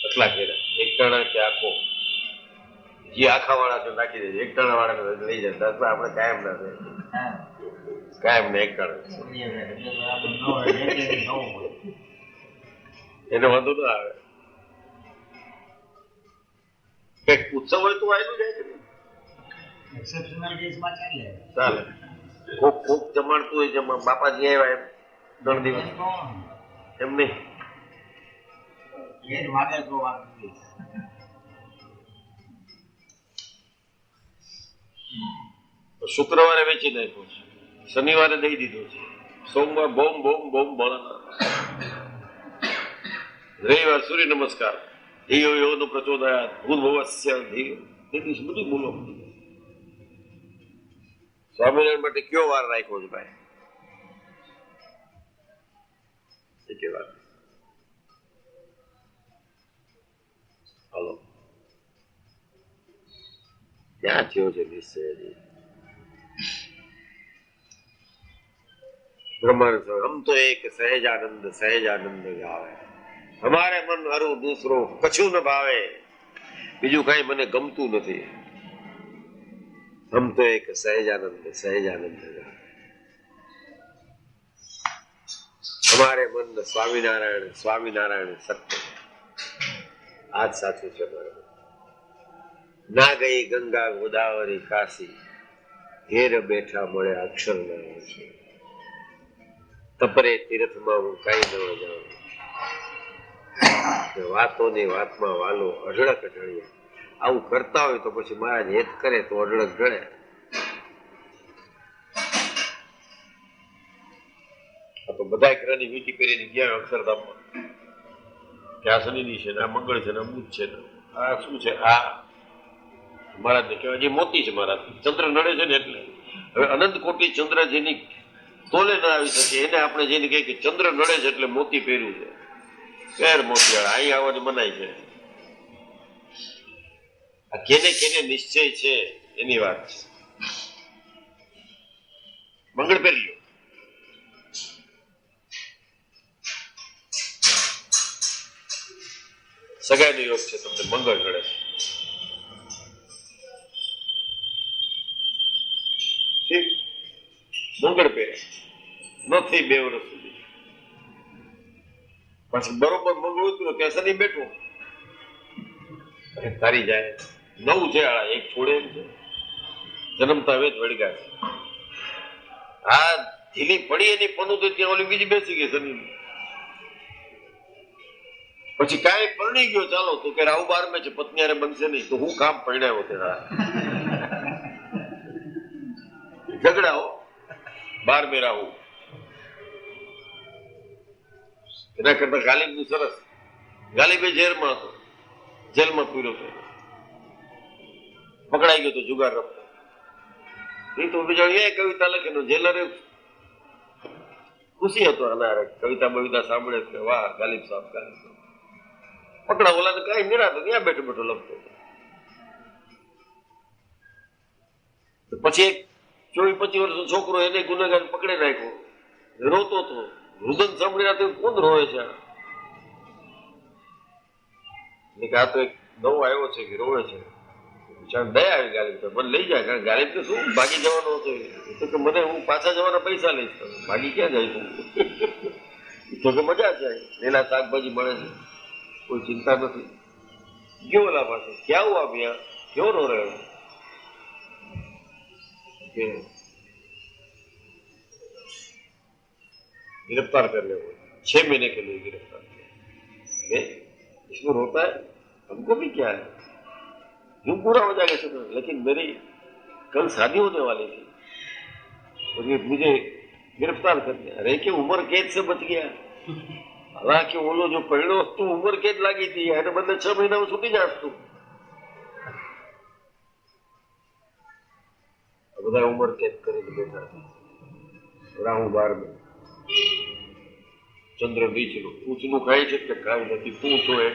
કેટલા કર્યા? 1 ટણા કે આખો? જે આખા વાળા છે નાખી દેજો, 1 ટણા વાળા લઈ જાય. આપણે કાયમ ના થાય, કાયમ ને 1 ટણા એને વાંધો ના આવે. કઈક ઉત્સવ હોય તો આવેલું જાય કે ચાલે. કોક જમાડતું હોય, બાપાજી આવ્યા એમ 3 દિવસ એમ નહીં. શુક્રવારે વેચી નાખ્યો છે, શનિવારે દઈ દીધો છે, સોમવાર બોમ બોમ બોમ બળના, રવિવાર સૂર્ય નમસ્કાર, ધિયો યોનું પ્રચોદયાત ભૂર્ભુવસ્ય ધિયો, તે દિવસ બધું બોલો. સ્વામિનારાયણ માટે કયો વાર રાખ્યો છે ભાઈ? એક વાર. હાલો, ક્યાં થયો છે નિશ્ચય? બ્રહ્માંડ હમ તો એક સહેજાનંદ ગાવે, હમારે મન હરું દૂસરો કછું ન ભાવે, બીજું કઈ મને ગમતું નથી. હમ તો એક સહેજાનંદ ગાવે, હમારે મન સ્વામિનારાયણ સત્ય. આજ સાચું છે મારું. ના ગઈ ગંગા ગોદાવરી કાશી, ઘેર બેઠા મળે અક્ષર ના છે. તપરે તીર્થમાં હું કઈ ન જાઉં, વાતોની વાતમાં વાલો અઢળક અઢળ્યા. આવું કરતા હોય તો પછી મહારાજ હેત કરે તો અઢળક ગળે. આ તો બધા ગ્રહની વીંટી પહેરીને ગયા અક્ષરધામમાં કે આ શનિની છે ને આ મંગળ છે ને આ બુધ છે ને આ શું છે આ મહારાજ ને કહેવાય જે મોતી છે મહારાજ ચંદ્ર નડે છે ને એટલે હવે અનંત કોટી ચંદ્ર જેની તોલે ના આવી શકે એને આપણે જેને કહીએ કે ચંદ્ર નડે છે એટલે મોતી પહેર્યું છે પહેર મોતિયાળા અહીં આવવાની મનાય છે. આ કેને કેને નિશ્ચય છે એની વાત છે. મંગળ પહેરી લો. સગાઈનો યોગ છે તમને મંગળ નડે છે મંગળ પહેરે ન થઈ 2 વર્ષ સુધી પછી બરોબર મંગળ ઉતર્યો કે શનિ બેઠો તારી જાય નવું છે આળા એક છોડે એમ છે જન્મતા વેચ વળગા છે. આ ઢીલી પડી એની પનું તો ત્યાં ઓલી બીજી બેસી ગઈ શનિ પછી કાંઈ પરણી ગયો ચાલો તો કે રાહુ 12 છે પત્ની હારે બનશે નહીં તો હું કામ પરણાયો તેના ઝઘડાઓ 12 રાહુ એના કરતા ગાલિબ નું સરસ ગાલિબે જેલમાં હતો જેલમાં પૂર્યો છે પકડાઈ ગયો તો જુગાર રમતો એ તો બીજા કવિતા લખેલો જેલરે ખુશી હતો આના કવિતા બવિતા સાંભળે કે વાહ ગાલિબ સાહેબ ગાલિબ સાહેબ પકડા ઓલા કઈ નિરાતો ત્યાં બેઠો બેઠો લખતો. પછી એક 24-25 વર્ષનો છોકરો એને ગુનેગાર પકડી નાખ્યો રોતો હતો રુદન સાંભળી કોણ રોવે છે આ તો એક નવો આવ્યો છે કે રોવે છે દયા આવી ગાલિબ મને લઈ જાય કારણ ગાલિબ તો શું ભાગી જવાનો હતો તો કે મને હું પાછા જવાના પૈસા લઈશ ભાગી ક્યાં જાય તો કે મજા છે લીલા શાકભાજી મળે છે કોઈ ચિંતા નથી. ગયો ઓલા પાસે ક્યાં હુઆ ભૈયા ક્યો રો રહે હો गिरफ्तार कर ले 6 महीने के लिए गिरफ्तार किया. इसमें रोता है हमको भी क्या है यूं पूरा हो जाएगा सब लेकिन मेरी कल शादी होने वाली थी और ये मुझे गिरफ्तार कर दिया. अरे कि उम्र कैद से बच गया हालांकि वो लोग जो परिणो तू उम्र कैद लागी थी એને બદલે 6 મહિના में छूटी जास तू બધા ઉંમર કેદ કરીને બેઠા રાહુ 12 ચંદ્ર નીચનું ઊંચનું ખાય છે કે કાંઈ નથી તું છો એ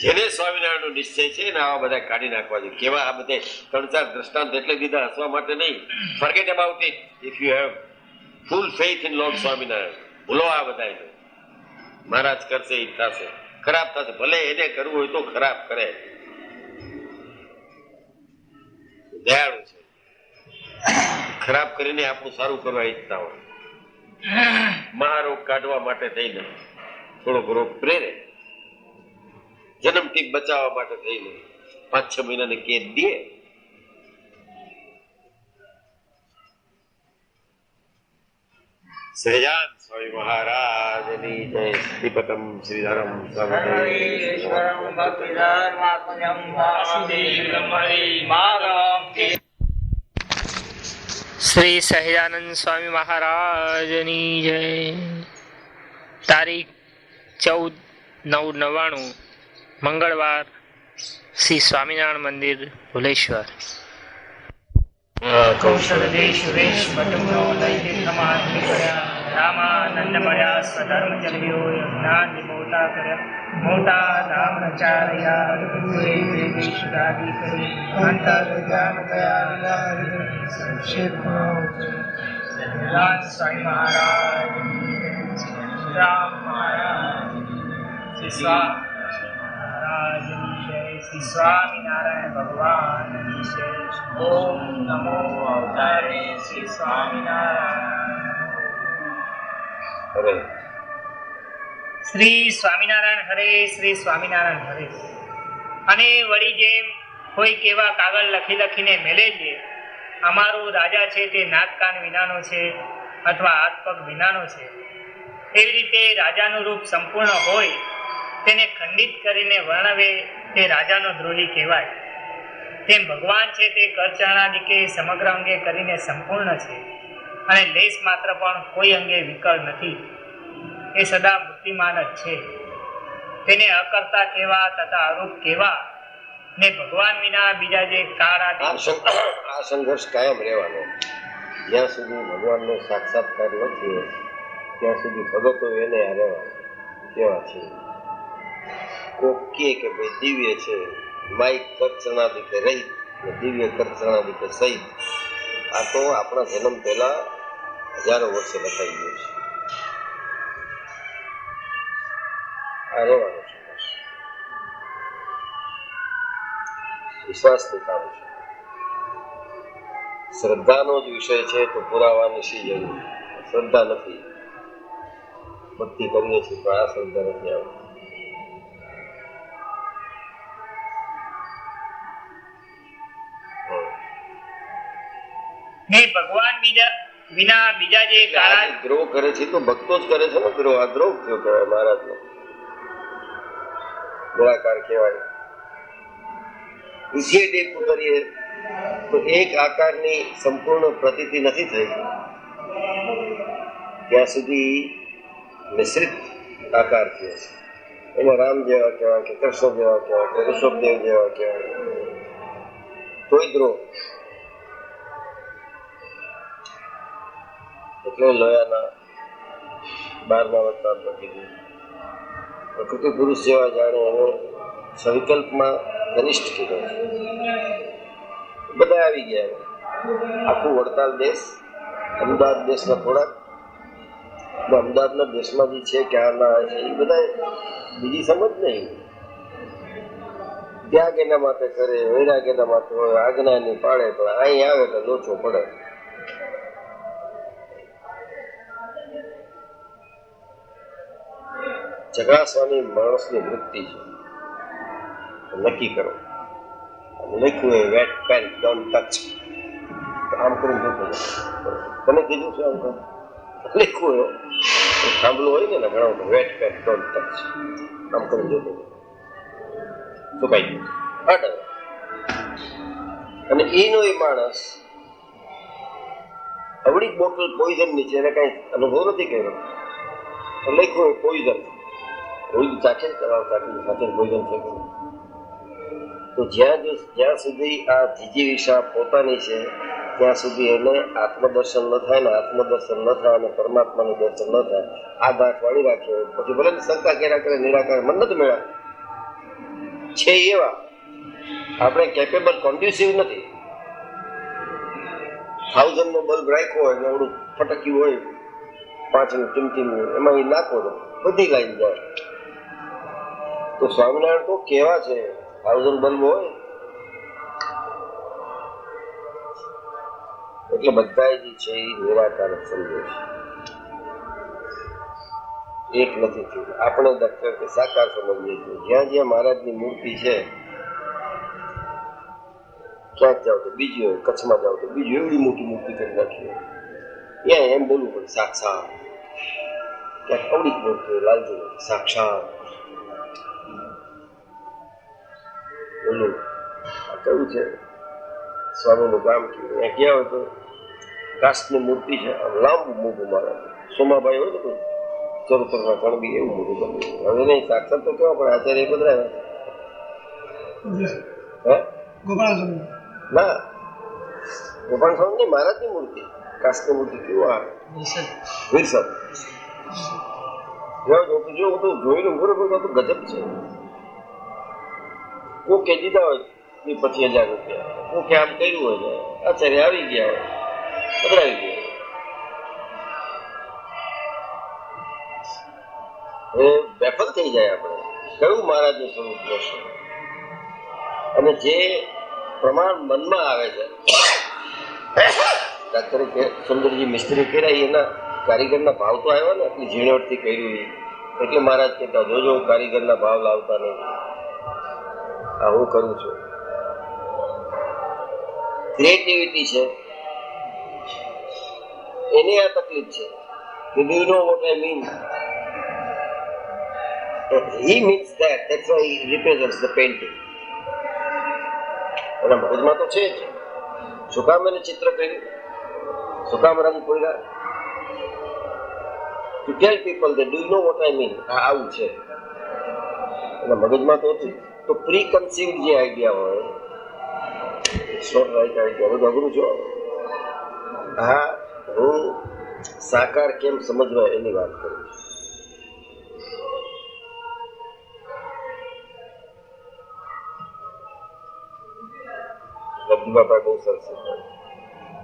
જેને સ્વામિનારાયણ નો નિશ્ચય છે ને આવા બધા કાઢી નાખવા જોઈએ. કેવા આ બધે 3-4 દ્રષ્ટાંત એટલે દીધા હસવા માટે નહીં. Forget about it if you have full faith in lord Swaminarayan. ભૂલો આ બધા મહારાજ કરશે એ થશે ખરાબ થશે ભલે એને કરવું હોય તો ખરાબ કરે દયાળુ છે ખરાબ કરીને આપણું સારું કરવા ઈચ્છતા હોય મહારોગ કાઢવા માટે થઈને થોડોક રોગ પ્રેરે જન્મથી બચાવવા માટે થઈને 5-6 મહિનાની કેદ દે. સહજાન સ્વામી મહારાજની જય. દીપકમ શ્રીધરમ શ્રી સહજાનંદ સ્વામી મહારાજની જય. તારીખ 14/9/99 મંગળવાર શ્રી સ્વામિનારાયણ મંદિર ભુલેશ્વર. કૌશલ દેશ વેશ પટુનો રામાનંદ મળ્યા સ્વધર્મ ચલ્યો જ્ઞાન મોટા કર્યા મોટા ધામ રચાર્યા દેશગાદી કરી અંતર જ્ઞાન ગયા રાજ સ્વામી મહારાજ રામ મહારાજ શ્રી શ્રી સ્વામિનારાયણ ભગવાન ઓમ નમો અવતારે શ્રી સ્વામિનારાયણ. શ્રી સ્વામિનારાયણ હરે શ્રી સ્વામિનારાયણ હરે. અને વળી જેમ કોઈક એવા કાગળ લખીને મેલે છે અમારો રાજા છે તે નાક કાન વિનાનો છે અથવા હાથ પગ વિનાનો છે એવી રીતે રાજાનું રૂપ સંપૂર્ણ હોય તેને ખંડિત કરીને વર્ણવે તે રાજાનો દ્રોહી કહેવાય. તેમ ભગવાન છે તે કરચરણાદિકે સમગ્ર અંગે કરીને સંપૂર્ણ છે અને લેશ માત્ર પણ કોઈ અંગે વિકળ નથી. એ સદા મૂર્તિમાન જ છે. તેને અકર્તા કહેવા તથા અરૂપ કહેવા ને ભગવાન વિના બીજા જે કાળ આદિ આ સંઘર્ષ કાયમ રહેવાનો. જ્યાં સુધી ભગવાનનો સાક્ષાત્કાર નથી ત્યાં સુધી ભગતો એને રહેવા કેવા છે. કોક કે ભાઈ દિવ્ય છે, માઇક કરચરણાદિકે રહિત ને દિવ્ય કરચરણાદિકે સહિત. આ તો આપણા જન્મ પહેલા હજારો વર્ષે લખાઈ ગયું છે. આ રહેવાનો સંઘર્ષ વિશ્વાસનું કામ છે. શ્રદ્ધાનો જ વિષય છે તો પુરાવાની શી જરૂર? શ્રદ્ધા નથી, ભક્તિ કરીએ છીએ તો આ શ્રદ્ધા નથી આવતી. ને ભગવાન વિના બીજા જે કાળ દ્રોહ કરે છે તો ભક્તો જ કરે છે ને દ્રોહ. આ દ્રોહ થયો કહેવાય મહારાજનો. નિરાકાર કહેવાય. જે દેખ ઉતરીએ તો એક આકારની સંપૂર્ણ પ્રતીતિ નથી થઈ ત્યાં સુધી મિશ્રિત આકાર થયો છે. એને રામ જેવા કહેવાય કે કૃષ્ણ જેવા કહેવાય કે ઋષભદેવ જેવા કહેવાય. તોય દ્રોહ. એટલે લોયાના 12મા વચનામૃતમાં કીધું પ્રકૃતિ પુરુષ જેવા જાણે એને સંકલ્પમાં ઘનિષ્ઠ કીધો છે. બધા આવી ગયા. આખું વડતાલ દેશ, અમદાવાદ દેશના થોડાક, અમદાવાદના દેશમાં જે છે ક્યારના છે એ બધા બીજી સમજ નહીં. ત્યાગ એના માટે કરે, વૈરાગ એના માટે હોય, આજ્ઞા એની પાડે, પણ અહીં આવે તો લોચો પડે. ચગાસવાની માણસની વૃત્તિ છે. નક્કી કરો. લખ્યું એ વેટ પેન ડોન્ટ ટચ. આમ કરીને જોતો તને કીધું છે આમ કર લખ્યું એ સાંભળવું હોય ને ઘણા વખત વેટ પેન ડોન્ટ ટચ આમ કરીને જોતો શું કઈ ગયું અડ. અને એનો એ માણસ અવળી બોટલ પોઈઝન ની છે એને કઈ અનુભવ નથી કર્યો. લખ્યું એ પોઈઝન રોજ ચાખે સાથે પોઈઝન છે. તો જ્યાં સુધી આ જીજીવિષા પોતાની છે ત્યાં સુધી એને આત્મદર્શન ન થાય ને આત્મદર્શન ન થાય અને પરમાત્માનું દર્શન ન થાય. આ દાંત વાળી રાખ્યો પછી ભલે શંકા કર્યા કરે નિરાકાર મન નથી મેળા છે એવા આપણે કેપેબલ કોન્ડ્યુસિવ નથી. 1000 નો બલ્બ રાખ્યો હોય ને એવડું ફટક્યું હોય 5 નું ટીમટીમ્યું એમાં એ નાખો તો બધી લાઈન જાય. તો સ્વામિનારાયણ તો કેવા છે 1000 બલ્બ હોય એટલે બધા જે છે એ નિરાકાર સમજે છે. એક નથી થયું. આપણે દર્શન કે સાકાર સમજીએ છીએ. જ્યાં જ્યાં મહારાજની મૂર્તિ છે ક્યાંક જાઓ તો બીજી હોય, કચ્છમાં જાઓ તો બીજી એવડી મોટી મૂર્તિ કરી નાખી હોય. ત્યાં એમ બોલવું પડે સાક્ષાત. ક્યાંક અવડી મૂર્તિ હોય લાલજી સાક્ષાત બોલું. આ કયું છે સ્વામીનું ગામ કયું ત્યાં ગયા હોય તો કાસ્ટની મૂર્તિ છે આમ લાંબુ મોટું મારા સોમાભાઈ હોય ને કોઈ ચરોતરના કણબી એવું મોટું બન્યું. હવે નહીં સાક્ષાત તો કેવા પડે આચાર્ય બદલાય હે ના ગોપાલ સ્વામી ની મહારાજની મૂર્તિ કાસ્ટની મૂર્તિ કેવું આવે વિરસદ જો હું તો જોયેલું બરોબર તો ગજબ છે. કોકે દીધા હોય 25,000 રૂપિયા, કોકે આમ કર્યું હોય ને આચાર્ય આવી ગયા હોય બદલાવી ગયા. એ બેફલ થઈ જાય આપણે કયું મહારાજનું સ્વરૂપ જોશે. અને જે પ્રમાણ મનમાં આવે છે ડાક્ટરે સુંદરજી મિસ્ત્રી કર્યા એના કારીગરના ભાવ તો આવ્યા ને આટલી ઝીણવટથી કર્યું એટલે મહારાજ કહેતા જોજો કારીગરના ભાવ લાવતા નહીં. આ હું કરું છું. ક્રિએટિવિટી છે એની આ તકલીફ છે કે do you know what I mean. He means that. That's why he represents the painting. એના મગજમાં તો છે જ. શું કામ એને ચિત્ર કર્યું? શું કામ રંગ પૂર્યા? To tell people that do you know what I mean? આ આવું છે. એના મગજમાં તો હતું. તો પ્રી કન્સીવ્ડ જે આઈડિયા હોય, ઇટ્સ નોટ રાઈટ આઈડિયા. બધું અઘરું છો. હા, હું સાકાર કેમ સમજવા એની વાત કરું છું. બાબા બહુ સરસ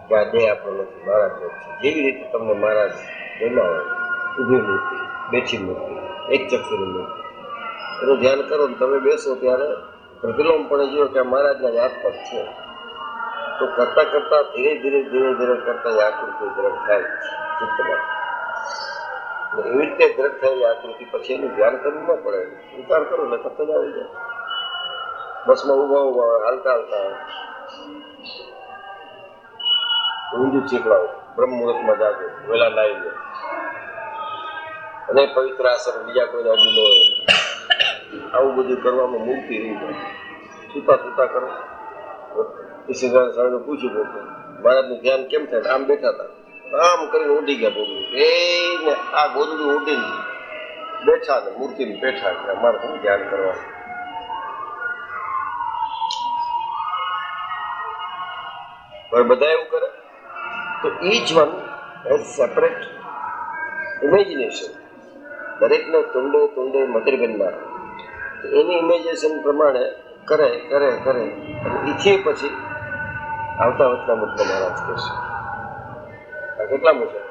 કે આ દેહ આપણો નથી, મહારાજ છે. જેવી રીતે તમને મહારાજ બનાવે, ઊભી મૂર્તિ, બેઠી મૂર્તિ, એક ચક્ષુની મૂર્તિ, એનું ધ્યાન કરો ને તમે બેસો ત્યારે પ્રતિલોમપણે જુઓ કે આ મહારાજના જ હાથ પર છે. તો કરતા કરતા ધીરે ધીરે ધીરે ધીરે કરતા જ આકૃતિ દ્રઢ થાય ચિત્તમાં. એવી રીતે દ્રઢ થયેલી આકૃતિ પછી એનું ધ્યાન કરવું ન પડે, વિચાર કરો એટલે તરત જ આવી જાય. બસમાં ઉભા ઉભા હાલતા હાલતા ઊંધું ચીકડાવું, બ્રહ્મ મુહૂર્તમાં જાગે, વેલા નાઈ જાય અને પવિત્ર આસન બીજા કોઈને અડું ન હોય. આવું બધું કરવામાં મૂર્તિ રહી જાય. છૂટા છૂટા કરો. ઈશ્વર સાહેબને પૂછ્યું કે મહારાજનું ધ્યાન કેમ થાય? આમ બેઠા હતા, આમ કરીને ઉડી ગયા ગોદડું. એને આ ગોદડું ઉડીને બેઠા ને મૂર્તિને બેઠા કે અમારે શું ધ્યાન કરવાનું? હવે બધા એવું કરે તો each one has separate imagination. દરેકને તુંડે તુંડે મતિર્બેનમાં એની ઇમેજિનેશન પ્રમાણે કરે કરે કરે અને ઈથી પછી આવતા વચના મુદ્દા મહારાજ કહેશે. આ કેટલા મુદ્દા?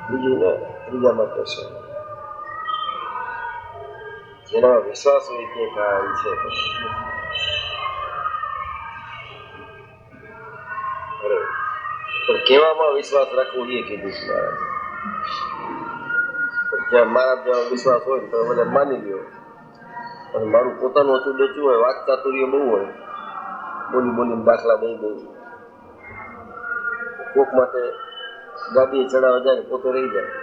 બીજું ને ત્રીજામાં કહેશે. જેનામાં વિશ્વાસ હોય તે કામ છે. પણ કહેવામાં વિશ્વાસ રાખવો એ કીધું છે મહારાજ. જ્યાં મારા જેવા વિશ્વાસ હોય તો બધા માની લ્યો. અને મારું પોતાનું હતું ડેચું હોય, વાત ચાતુર્ય બહુ હોય, બોલી બોલીને દાખલા દઈ દઈ, કોક માટે ગાડીએ ચડાવવા જાય પોતે રહી જાય.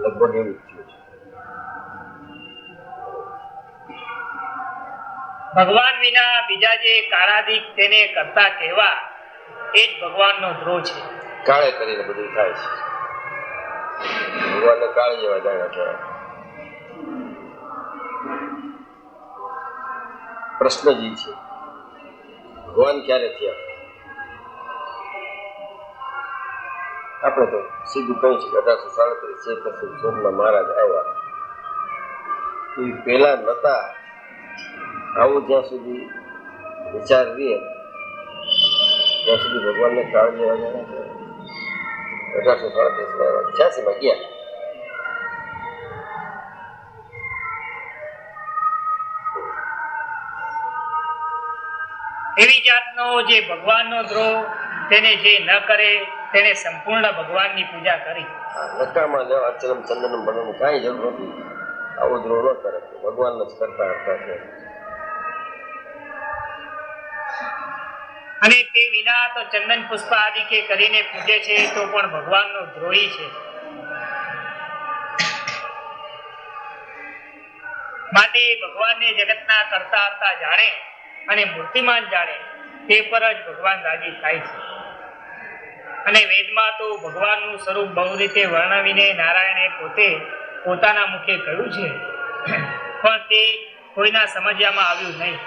લગભગ એવું જ થયું છે. ભગવાન વિના બીજા જે કાળાદિક તેને કરતા કહેવા એ જ ભગવાનનો ધ્રોહ છે. કાળે કરીને બધું થાય છે. ભગવાનને કાળ જેવા જાણ્યા કહેવાય. પ્રશ્ન જ છે ભગવાન ક્યારે થયા? આપણે તો સીધું કહી છે 1837 ચેતર સોમના મહારાજ આવ્યા. એ પહેલા નતા. આવું જ્યાં સુધી વિચાર રહીએ ત્યાં સુધી ભગવાનને કાળ જેવા જાણે છે. 1837 માં ગયા. એવી જાતનો જે ભગવાનનો દ્રોહ તેને જે ન કરે તેને સંપૂર્ણ ભગવાનની પૂજા કરી. નકામાં લેવા અચરમ ચંદનમ બનવાનું કાંઈ જરૂર નથી. આવો દ્રોહ ન કરે, ભગવાન જ કરતા હતા છે. અને તે વિના તો ચંદન પુષ્પ આદિ કે કરીને પૂજે છે તો પણ ભગવાનનો દ્રોહી છે. માટે ભગવાનને જગતના કરતા હતા જાણે અને મૂર્તિમાન જાણે તે પર જ ભગવાન રાજી થાય છે. અને વેદમાં તો ભગવાનનું સ્વરૂપ બહુ રીતે વર્ણવીને નારાયણે પોતે પોતાના મુખે કહ્યું છે, પણ તે કોઈના સમજવામાં આવ્યું નહીં.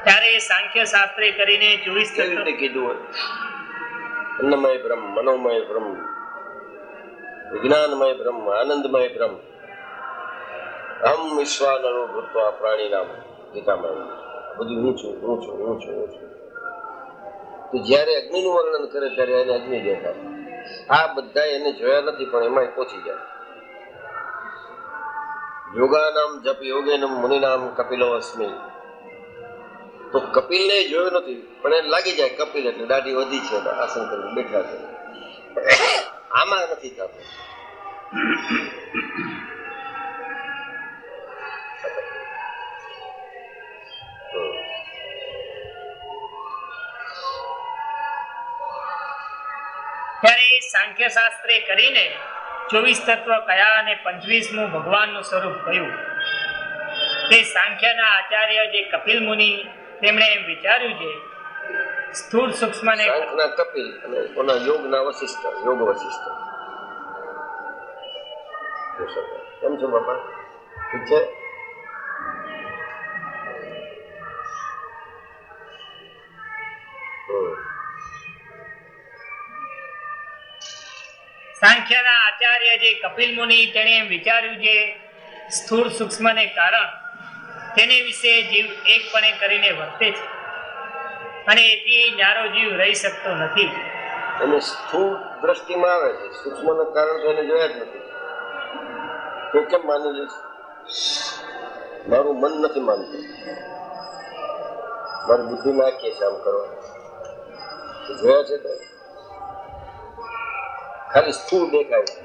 ત્યારે સાંખ્ય શાસ્ત્રે કરીને 24 કીધું હોય અન્નમય બ્રહ્મ, મનોમય બ્રહ્મ, વિજ્ઞાનમય બ્રહ્મ, આનંદમય બ્રહ્મ, અહમ વિશ્વાનરો ભૂતવા પ્રાણી નામ ગીતામાં બધું ઊંચું ઊંચું ઊંચું ઊંચું. તો જયારે અગ્નિનું વર્ણન કરે ત્યારે એને અગ્નિ દેખાય. આ બધા એને જોયા નથી પણ એમાં પહોંચી જાય. યોગાનામ જપ યોગેનમ મુનિનામ કપિલો અસ્મિ. તો કપિલને જોયો નથી પણ એને લાગી જાય કપિલ એટલે દાઢી વધી છે, આસન કરીને બેઠા છે. આમાં નથી થતું. ત્યારે સાંખ્ય શાસ્ત્રે કરીને 24 તત્વ કયા અને 25મું ભગવાનનું સ્વરૂપ કયું તે સાંખ્યના આચાર્ય જે કપિલ મુનિ તેમણે એમ વિચાર્યું છે સ્થૂળ સૂક્ષ્મ ને સાંખ્યના કપિલ અને કોના યોગના વશિષ્ઠ યોગ વશિષ્ઠ. કેમ છો બાપા? ઠીક છે. સાંખ્યના આચાર્ય જે કપિલ મુનિ તેણે એમ વિચાર્યું છે સ્થૂળ સૂક્ષ્મ ને કારણ તેને વિશે જીવ એકપણે કરીને વર્તે છે અને એથી ન્યારો જીવ રહી શકતો નથી. એને સ્થૂળ દ્રષ્ટિમાં આવે છે, સૂક્ષ્મના કારણ તો એને જોયા જ નથી. તો કેમ માની લઈશ? મારું મન નથી માનતું, મારી બુદ્ધિ નાખીએ છે આમ કરવા. જોયા છે તો ખાલી સ્થૂળ દેખાય છે,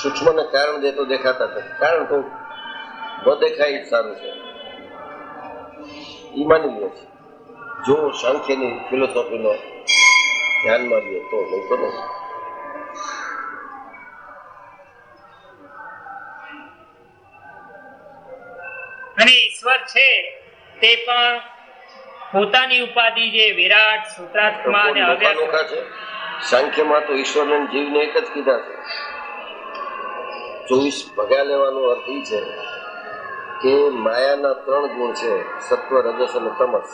સૂક્ષ્મને કારણ દેતો દેખાતા નથી. કારણ તો ન દેખાય જ સારું છે એ માની લે છે. જો સાંખ્યની ફિલોસોફીનો ધ્યાનમાં લે તો, નહીં તો નહીં. અને ઈશ્વર છે તે પણ પોતાની ઉપાધિ જે વિરાટ સૂત્રાત્મા અને અવ્યક્ત છે. સાંખ્યમાં તો ઈશ્વરને જીવને એક જ કીધા છે. 24 ભગા લેવાનો અર્થ એ છે કે માયાના 3 ગુણ છે, સત્વ, રજસ અને તમસ.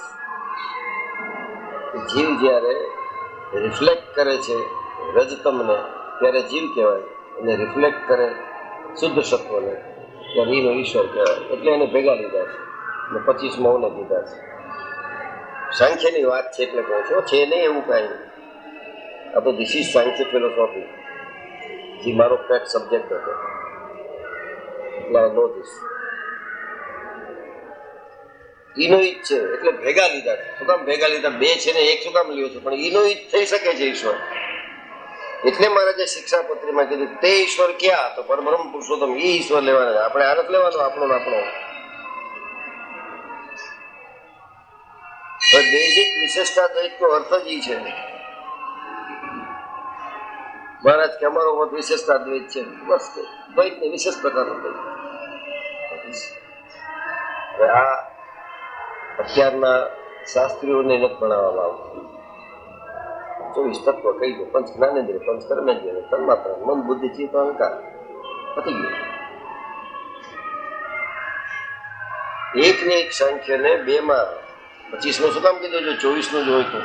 જીવ જ્યારે રિફ્લેક્ટ કરે છે રજતમને ત્યારે જીવ કહેવાય, અને રિફ્લેક્ટ કરે શુદ્ધ સત્વને ત્યારે એનો ઈશ્વર કહેવાય. એટલે એને ભેગા લીધા છે અને 25 મૌને દીધા છે. સાંખ્યની વાત છે એટલે કહું છું, છે નહીં એવું કાંઈ. આ તો ધીસ ઇઝ સાયન્સ ફિલોસોફી, જે મારો પેટ સબ્જેક્ટ હતો એટલે આઈ નો ધીસ. એનો ઈ જ છે એટલે ભેગા લીધા છે. શું કામ ભેગા લીધા? 2 છે ને 1 શું કામ લ્યો છો? પણ એનો ઈ જ થઈ શકે છે ઈશ્વર. એટલે મારા જે શિક્ષાપત્રીમાં કીધું તે ઈશ્વર ક્યાં? તો પરબ્રહ્મ પુરુષોત્તમ એ ઈશ્વર લેવાના. આપણે આરત લેવાનો આપણો ને આપણો. બેઝિક વિશેષતા દ્વૈતનો અર્થ જ ઈ છે. મહારાજ કે અમારો મત વિશેષતા દ્વૈત છે, બસ દ્વૈતની વિશેષ પ્રકારનો દ્વૈત. આ અત્યારના શાસ્ત્રીઓને નથી ભણાવવામાં આવતું. 24 તત્વ કહી દો, પંચ જ્ઞાનેન્દ્રિય, પંચ કર્મેન્દ્રિય, તન્માત્ર, મન, બુદ્ધિ, ચિત્ત, અહંકાર, પતી ગયું. એક ને એક સાંખ્યને 2માં 25નું શું કામ કીધું? જો 24નું જ હોય તો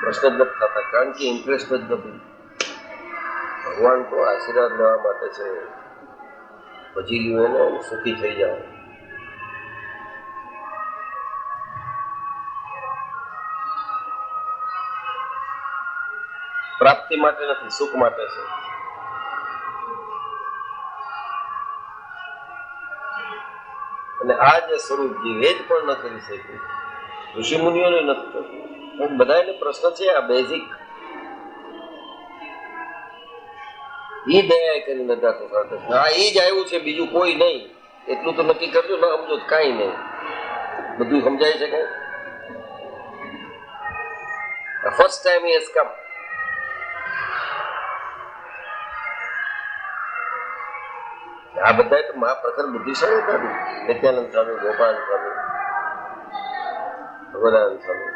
પ્રશ્ન જ નથી થતા, કારણ કે ઇન્ટરેસ્ટ જ નથી. ભગવાન તો આશીર્વાદ લેવા માટે છે, ભજી લ્યું એને સુખી થઈ જાય. પ્રાપ્તિ માટે નથી, સુખ માટે છે. અને આ જે સ્વરૂપ જે વેદ પણ ન કરી શક્યું, ઋષિ મુનિઓને નથી થતું. બધાને પ્રશ્ન છે આ બેઝિક. ઈ દયા કરીને દાખલો સાથે હા એ જ આવ્યું છે, બીજું કોઈ નહીં. એટલું તો નક્કી કરજો, ન સમજો કાંઈ નહીં. બધું સમજાય છે. કઈ first time he has come. આ બધા તો મહાપ્રખર બુદ્ધિશાળી હતા. નિત્યાનંદ સ્વામી, ગોપાલ સ્વામી, ભગવદાનંદ સ્વામી,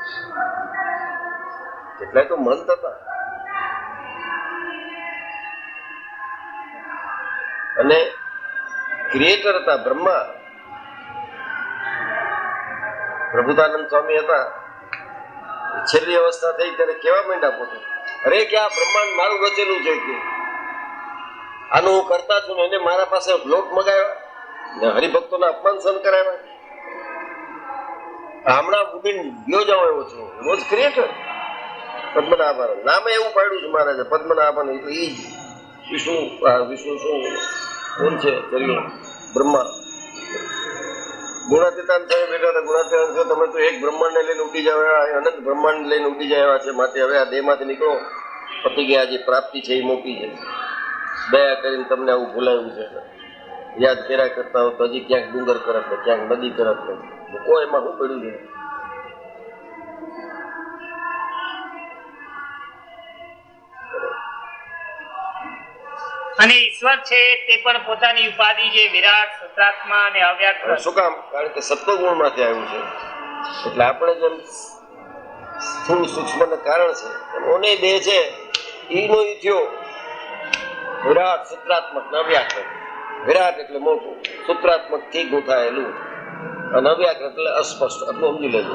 કેટલાય તો મંત હતા. અને ક્રિએટર હતા બ્રહ્મા. પ્રભુતાનંદ સ્વામી હતા. છેલ્લી અવસ્થા થઈ ત્યારે કેવા માંડ્યા પોતે, અરે કે આ બ્રહ્માંડ મારું રચેલું છે, કે આનું હું કરતા છું ને એને મારા પાસે લોટ મગાવ્યા ને હરિભક્તોને અપમાન સહન કરાવ્યા. હમણાં ઉડીન ગયો જાવ એવો છું. રોજ ક્રિએટર પદ્મનાભન નામે એવું પાડ્યું છે મહારાજે, પદ્મનાભન. એટલે એ જ વિષ્ણુ. વિષ્ણુ શું કોણ છે? બ્રહ્મા. ગુણાતીતાન સાહેબ બેઠા હતા. ગુણાતીતાન સાહેબ તમે તો એક બ્રહ્માંડને લઈને ઉડી જાવ, અનંત બ્રહ્માંડ લઈને ઉડી જાય એવા છે, માટે હવે આ દેહમાંથી નીકળો, પતી ગયા. જે પ્રાપ્તિ છે એ મોટી છે. દયા કરીને તમને આવું ભૂલાયું છે. યાદ કર્યા કરતા હોય તો હજી ક્યાંક ડુંગર કરત ને ક્યાંક નદી કરત ને મૂકો, એમાં શું પડ્યું છે? અને ઈશ્વર છે તે પણ પોતાની ઉપાધિ જે વિરાટ સૂત્રાત્મા અને અવ્યક્ત શું કામ? કારણ કે સત્વગુણ માંથી આવ્યું છે. એટલે આપણે જેમ સ્થૂળ સૂક્ષ્મ ને કારણ છે એમ ઓને દેહ છે ઈનો ઈ થયો વિરાટ સૂત્રાત્મક ને અવ્યાકૃત. વિરાટ એટલે મોટું, સૂત્રાત્મક થી ગૂંથાયેલું, અને અવ્યાકૃત એટલે અસ્પષ્ટ. આટલું સમજી લેજો.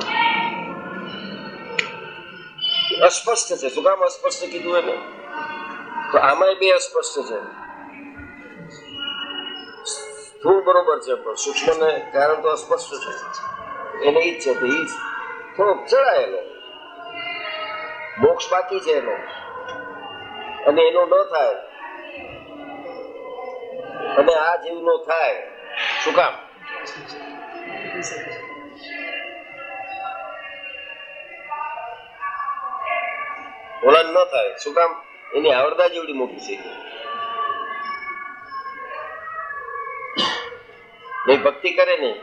અસ્પષ્ટ છે. શું કામ અસ્પષ્ટ કીધું એને? તો આમાંય બે અસ્પષ્ટ છે. સ્થૂળ બરોબર છે પણ સૂક્ષ્મ ને કારણ તો અસ્પષ્ટ છે. એને ઈ જ છે તો ઈ થોડોક ચડાયેલો મોક્ષ બાકી છે એનો, અને એનો ન થાય, અને આ જીવ નો થાય. શું કામ? ઓલા ન થાય. શું કામ? એની આવડતા જેવડી મોટી છે. નહીં ભક્તિ કરે નહીં.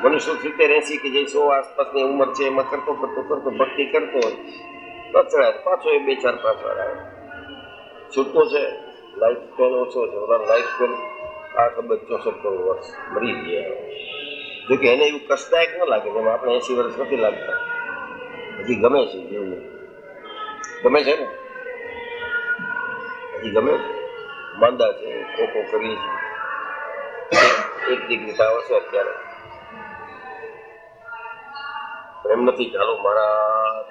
મનુષ્ય 70-80 કે જે 100 આસપાસની ઉંમર છે એમાં કરતો ભક્તિ કરતો હોય તો ચડાય, પાછો એ 2-4-5 વાર આવે. છૂટકો છે, લાઈફ સ્પેન ઓછો છે. ઓલા લાઈફ સ્પેન 8-64 વર્ષ મરી ગયા. જોકે એને એવું કષ્ટદાયક ન લાગે, જેમ આપણે 80 વર્ષ નથી લાગતા. હજી ગમે છે જેવું ગમે છે ને, હજી ગમે છે. માંદા છે, ખોખો કરીએ છીએ, 1 ડિગ્રી તાવ હશે અત્યારે. એમ નથી ચાલો મારા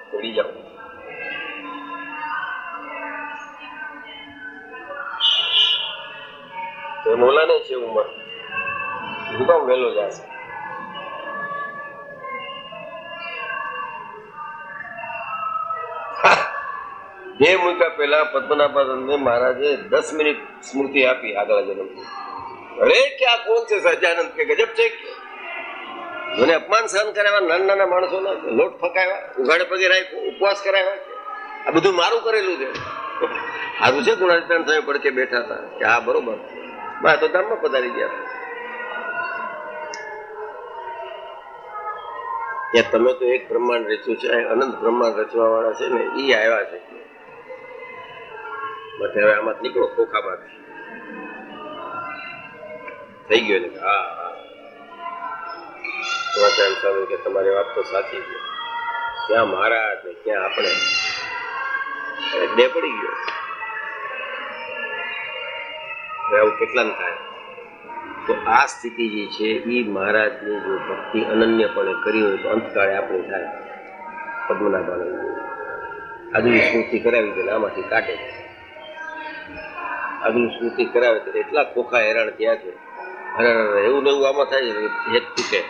પડી જાવ. તો મોલાને છે ઉંમર, શું કામ વહેલો જશે? જે મૂક્યા પહેલા પદ્મનાભાનંદને મહારાજે 10 મિનિટ સ્મૃતિ આપી આગલા જન્મથી. અરે ક્યાં કોણ છે સહજાનંદ કે ગજબ છે. મને અપમાન સહન કરાવ્યા, નાના માણસોને લોટ ફકાવ્યા, ઉઘાડે પગે રાખ્યો, ઉપવાસ કરાવ્યા. આ બધું મારું કરેલું છે. સારું છે ગુણાતીતાન સાહેબ પડકે બેઠા હતા કે હા બરોબર, બા તો ધામમાં પધારી ગયા. તમે તો એક બ્રહ્માંડ રચ્યું છે, અનંત બ્રહ્માંડ રચવા વાળા છે ને એ આવ્યા છે. માટે હવે આમાં નીકળો ખોખામાંથી. થઈ ગયો ને? હા સ્વામી કે તમારી વાત તો સાચી છે. ક્યાં મહારાજ ને ક્યાં આપણે બે પડી ગયો. આવું કેટલાને થાય? તો આ સ્થિતિ જે છે એ મહારાજની જો ભક્તિ અનન્યપણે કરી હોય તો અંતકાળે આપણી થાય. પદ્મનાભાનંદ આગલી સ્મૃતિ કરાવી દે, આમાંથી કાઢે. આગલી સ્મૃતિ કરાવે તો એટલા ખોખા હેરાન થયા છે. એવું ને એવું આમાં થાય છે, હેત તૂટે.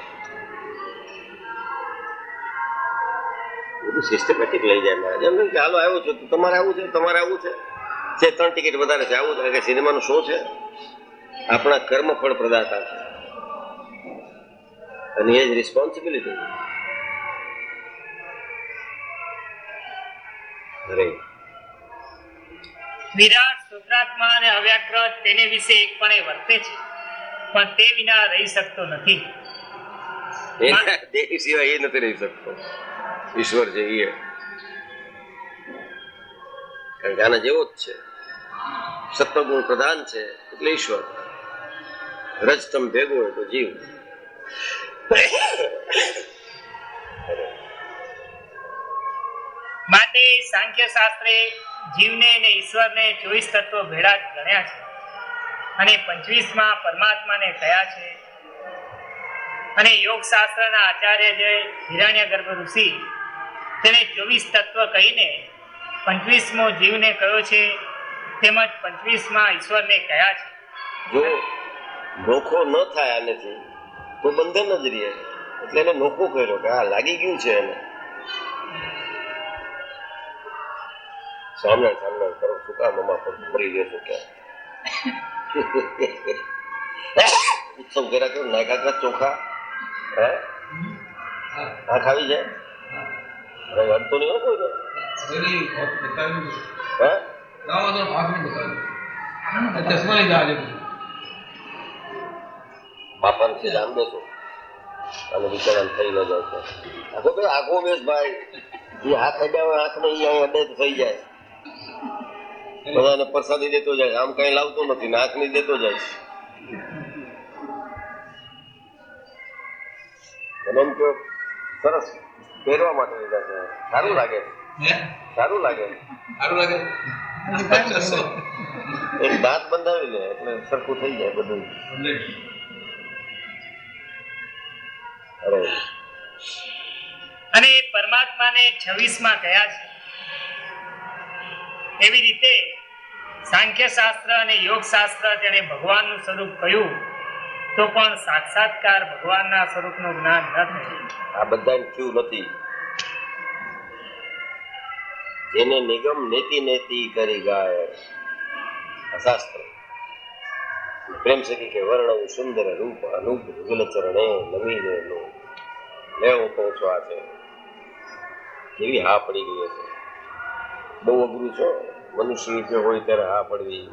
બધું સિસ્ટમેટિક લઈ જાય મહારાજ. એમ કે હાલો આવ્યો છે તો તમારે આવું છે, તમારે આવું છે, 3 ટિકિટ વધારે છે, આવું કે સિનેમાનો શો છે. આપણા કર્મ ફળ પ્રદાતા છે, અને એ જ રિસ્પોન્સિબિલિટી. વિરાટ સૂત્રાત્મા અને અવ્યાકૃત તેને વિશે એક પણ એ વર્તે છે, પણ તે વિના રહી શકતો નથી. દેહ સિવાય એ નથી રહી શકતો. ઈશ્વર છે એ, કારણ કે આના જેવો જ છે. સત્વગુણ પ્રધાન છે એટલે ઈશ્વર. રજતમ ભેગો હોય તો જીવ. માટે સાંખ્ય શાસ્ત્રે જીવને અને ઈશ્વરને 24 તત્વો ભેળા જ ગણ્યા છે, અને 25માં પરમાત્માને કહ્યા છે. અને યોગ શાસ્ત્રના આચાર્ય જે હિરણ્યગર્ભ ઋષિ તેને 24 તત્વ કહીને 25મો જીવને કહ્યો છે, તેમજ 25માં ઈશ્વરને કહ્યા છે. જો નોખો ન થાય આનેથી તો બંધન જ રહે. એટલે એને નોખો કર્યો કે આ લાગી ગયું છે એને. સ્વામિનારાયણ કરો શું કામ અમા પર મરી જશો ક્યાં? ઉત્સવ કર્યા કરો નાયકા ચોખા હે આ ખાવી જાય. હવે અડતો નહીં હોય કોઈ બાપાને છે જાણ દેશો અને બિચારા થઈ ન જાય. આખો ભાઈ આખો બેસ ભાઈ એ હાથ અડ્યા હોય આંખ ને અહીંયા અડે તો થઈ જાય. બધાને પ્રસાદી દેતો જાય, આમ કઈ લાવતો નથી, નાકની દેતો જાય. અને એમ કે સરસ પહેરવા માટે લીધા છે, સારું લાગે, સારું લાગે. એક દાંત બંધાવી લે એટલે સરખું થઈ જાય બધું. અરે અને પરમાત્માને 26માં કહ્યા છે. એવી રીતે સાંખ્ય શાસ્ત્ર અને યોગ શાસ્ત્ર જેને ભગવાનનું સ્વરૂપ કહ્યું તો પણ સાક્ષાત્કાર ભગવાનના સ્વરૂપનું જ્ઞાન ન થયું. આ બધાને થયું નથી. જેને નિગમ નેતિ નેતિ કરી ગાય શાસ્ત્ર પ્રેમ સખી કે વર્ણવું સુંદર રૂપ અનુપ જુગલ ચરણે નવીને નો લેવો પહોંચો આ છે. કેવી હા પડી ગઈ છે, બહુ અઘરું છે. મનુષ્ય જે હોય ત્યારે હા પડવી.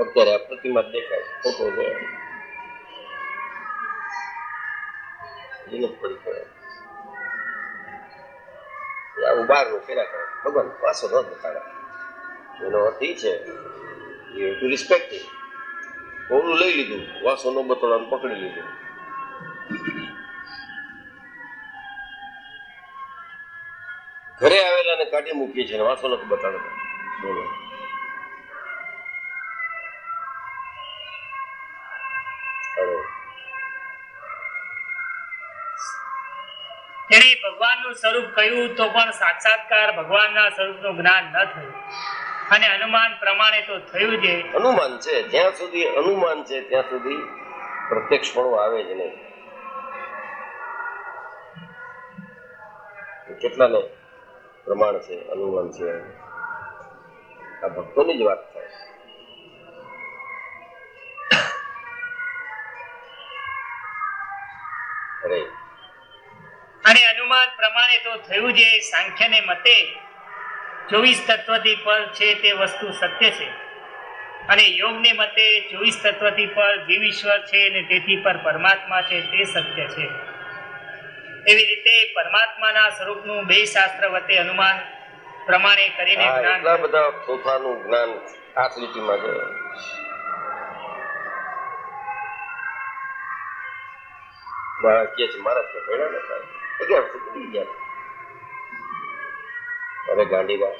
અત્યારે આ પ્રતિમા દેખાય ફોટો છે પડી પડે આવું બહારનું કર્યા કરે. ભગવાન પાછો ન બતાડે. એનો અર્થ એ છે ટુ રિસ્પેક્ટ. ઓલું લઈ લીધું, વાસો ન બતાડવાનું પકડી લીધું. ઘરે આવેલા ને કાઢી મૂકીએ છીએ, વાસો નથી બતાડતા. તેણે ભગવાનનું સ્વરૂપ કહ્યું તો પણ સાક્ષાત્કાર ભગવાનના સ્વરૂપનું જ્ઞાન ન થયું. અને અનુમાન પ્રમાણે તો થયું છે. અનુમાન છે જ્યાં સુધી અનુમાન છે ત્યાં સુધી પ્રત્યક્ષપણું આવે જ નહીં. કેટલાને પ્રમાણ છે, અનુમાન છે. આ ભક્તોની જ વાત થાય. અરે અને અનુમાન પ્રમાણે તો થયું છે. સાંખ્યને મતે 24 તત્વથી પર છે તે વસ્તુ સત્ય છે, અને યોગને મતે 24 તત્વથી પર જીવ ઈશ્વર છે અને તેથી પર પરમાત્મા છે તે સત્ય છે. એવી રીતે પરમાત્માના સ્વરૂપનું બે શાસ્ત્ર વચ્ચે અનુમાન પ્રમાણે કરીને જ્ઞાન. એટલા બધા તોફાનું જ્ઞાન આ લીટીમાં છે. કે છે મારા તો ભણ્યા નતા 11 સુધી ગયા. અરે ગાંડીવા,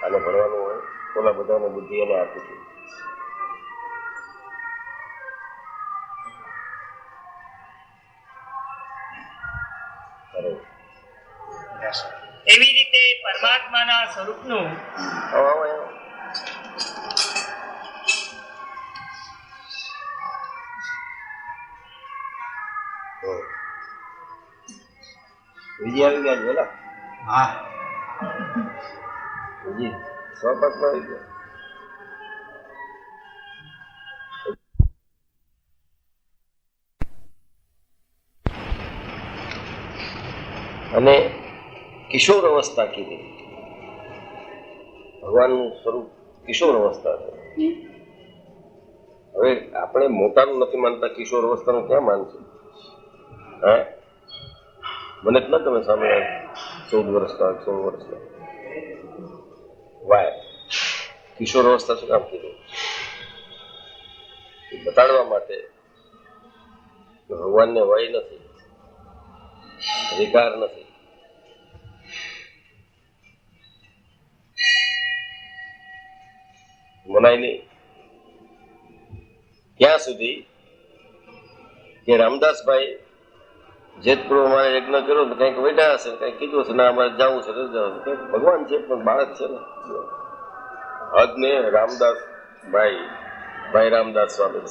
આને ભણવાનું હોય, ઓલા બધાને બુદ્ધિ એને આપી હતી. એવી રીતે પરમાત્માના સ્વરૂપનું વિજય આવી ગયા બોલા. હા વિજય 105 આવી ગયા. અને કિશોર અવસ્થા કીધી. ભગવાનનું સ્વરૂપ કિશોર અવસ્થા છે. હવે આપણે મોટાનું નથી માનતા, કિશોર અવસ્થાનું ક્યાં માનશું? હા, મને જ ના તમે સામે 14 વર્ષના 16 વર્ષના વાય કિશોર અવસ્થા શું કામ કીધું? બતાડવા માટે કે ભગવાનને વય નથી, અધિકાર નથી. મનાય નહીં. ત્યાં સુધી કે રામદાસભાઈ જેતપુર અમારે યજ્ઞ કર્યો તો કંઈક વેઠા હશે, કંઈક કીધું હશે, ના અમારે જવું છે, ભગવાન છે પણ બાળક છે ને. હદ ને રામદાસ ભાઈ રામદાસ સ્વામી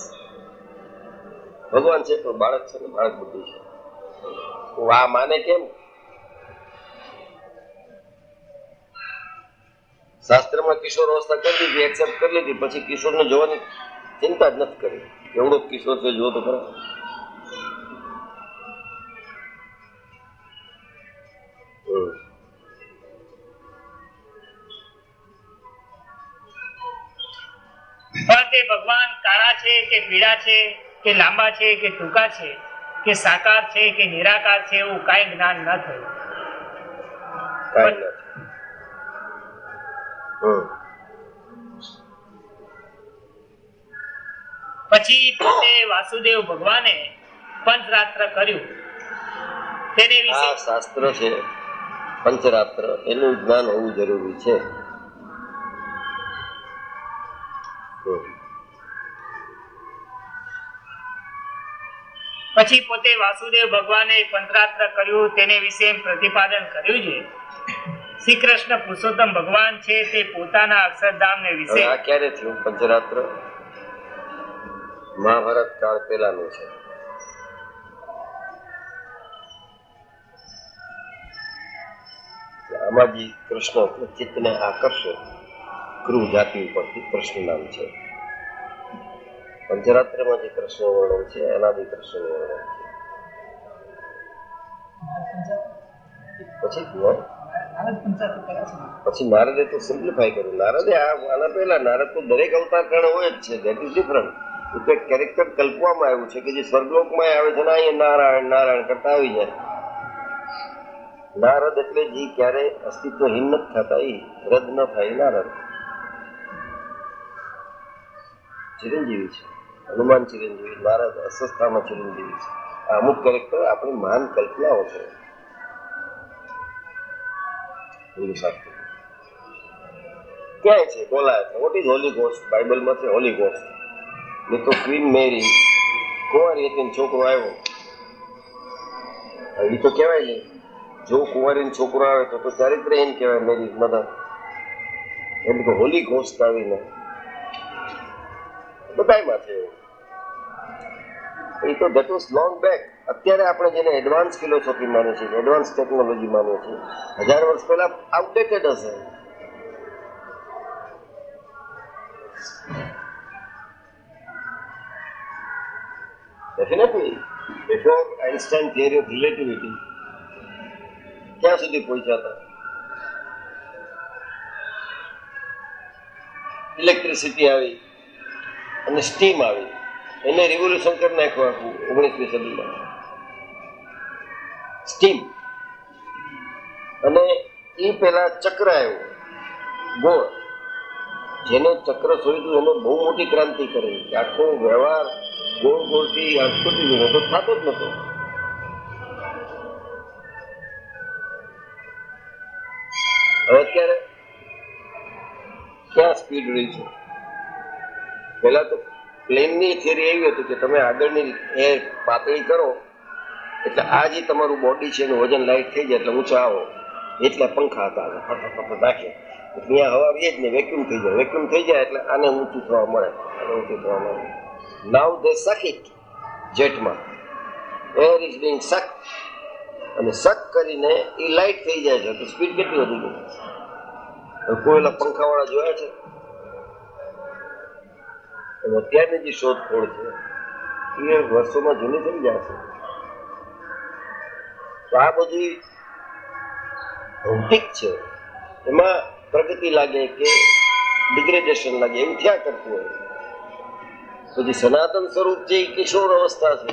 ભગવાન છે પણ બાળક છે ને, બાળક બુદ્ધિ છે. આ માને કેમ? શાસ્ત્રમાં કિશોર અવસ્થા કરી દીધી, એક્સેપ્ટ કરી લીધી, પછી કિશોરને જોવાની ચિંતા જ નથી કરી. એવડો કિશોર છે, જો તો ખરા. પણ તે ભગવાન કાળા છે કે પીળા છે કે લાંબા છે કે ટૂંકા છે કે સાકાર છે કે નિરાકાર છે એવું કાંઈ જ્ઞાન ન થયું. કાંઈ નથી. પછી પોતે વાસુદેવ ભગવાને પંચરાત્ર કર્યું તેને વિશે આ શાસ્ત્ર છે પંચરાત્ર, એનું જ્ઞાન હોવું જરૂરી છે. પછી પોતે વાસુદેવ ભગવાને પંચરાત્ર કર્યું તેને વિશે પ્રતિપાદન કર્યું છે. શ્રી કૃષ્ણ પુરુષોત્તમ ભગવાન છે તે પોતાના અક્ષરધામને વિશે આ ક્યારે થયું પંચરાત્ર? મહાભારત કાળ પહેલાનું છે. આમાં કૃષ્ણ ચિત્તને આકર્ષે ક્રૂ જાતિ ઉપરથી કૃષ્ણ નામ છે. પંચરાત્રમાં જે કૃષ્ણ વર્ણન છે અનાદિ કૃષ્ણ વર્ણન છે. પછી નારદે તો સિમ્પ્લિફાય કર્યું. નારદે આના પહેલા નારદ તો દરેક અવતાર કાળ હોય જ છે. That is different. એ તો એક કેરેક્ટર કલ્પવામાં આવ્યું છે કે જે સ્વર્ગલોકમાં આવે છે ને અહીંયા નારાયણ નારાયણ કરતા આવી જાય. નારદ એટલે જે ક્યારે અસ્તિત્વહીન નથી થતા, એ રદ ન થાય નારદ. ચિરંજીવી છે હનુમાન, ચિરંજીવી નારદ, અસ્વસ્થામાં ચિરંજીવી છે. આ અમુક કેરેક્ટર આપણી મહાન કલ્પનાઓ છે. ક્યાંય છે બોલાય છે વોટ ઇઝ હોલી ગોસ્ટ? બાઇબલમાં છે હોલી ગોસ્ટ. ને તો ક્વીન મેરી કુંવારી હતી, છોકરો આવ્યો, એ તો કહેવાય નહીં. જો કુંવારી છોકરો આવે તો ચારિત્રહીન કહેવાય મેરી મધર. એટલે કે હોલી ગોસ્ટ આવીને બધામાં છે. એ તો દેટ વોઝ લોંગ બેક. અત્યારે આપણે જેને એડવાન્સ ફિલોસોફી માનીએ છીએ, એડવાન્સ ટેકનોલોજી માનીએ છીએ, 1000 વર્ષ પહેલા આઉટડેટેડ હશે. Definitely before Einstein theory of relativity ક્યાં સુધી પહોંચ્યા હતા? ઇલેક્ટ્રિસિટી આવી અને સ્ટીમ આવી, એને રિવોલ્યુશન કરી નાખ્યું આખું 19મી સદીમાં. સ્ટીમ અને એ પેલા ચક્ર આવ્યું ગોળ, જેને ચક્ર શોધ્યું એને બહુ મોટી ક્રાંતિ કરી. આખો વ્યવહાર ગોળ ગોળથી અટકુટી તો થતો જ નતો. હવે અત્યારે ક્યાં સ્પીડ રહી છે? પેલા તો પ્લેનની થિયરી એવી હતી કે તમે આગળની એ પાતળી કરો એટલે આ જે તમારું બોડી છે એનું વજન લાઈટ થઈ જાય એટલે ઊંચા આવો. એટલે પંખા હતા ફટાફટ નાખે એટલે અહીંયા હવા રહી જ નહીં, વેક્યુમ થઈ જાય. વેક્યુમ થઈ જાય એટલે આને ઊંચું થવા મળે, આને ઊંચું થવા મળે. નાવ દે સક ઇટ. જેટમાં એર ઇઝ બીંગ સક, અને સક કરીને એ લાઈટ થઈ જાય છે તો સ્પીડ કેટલી વધી ગઈ? કોઈ ઓલા પંખાવાળા જોયા છે? અત્યારની જે શોધખોળ છે એ વર્ષોમાં જૂની થઈ જાય છે. તો આ બધી ભૌતિક છે, એમાં પ્રગતિ લાગે કે ડિગ્રેડેશન લાગે એવું થયા કરતું હોય. પછી સનાતન સ્વરૂપ છે એ કિશોર અવસ્થા છે.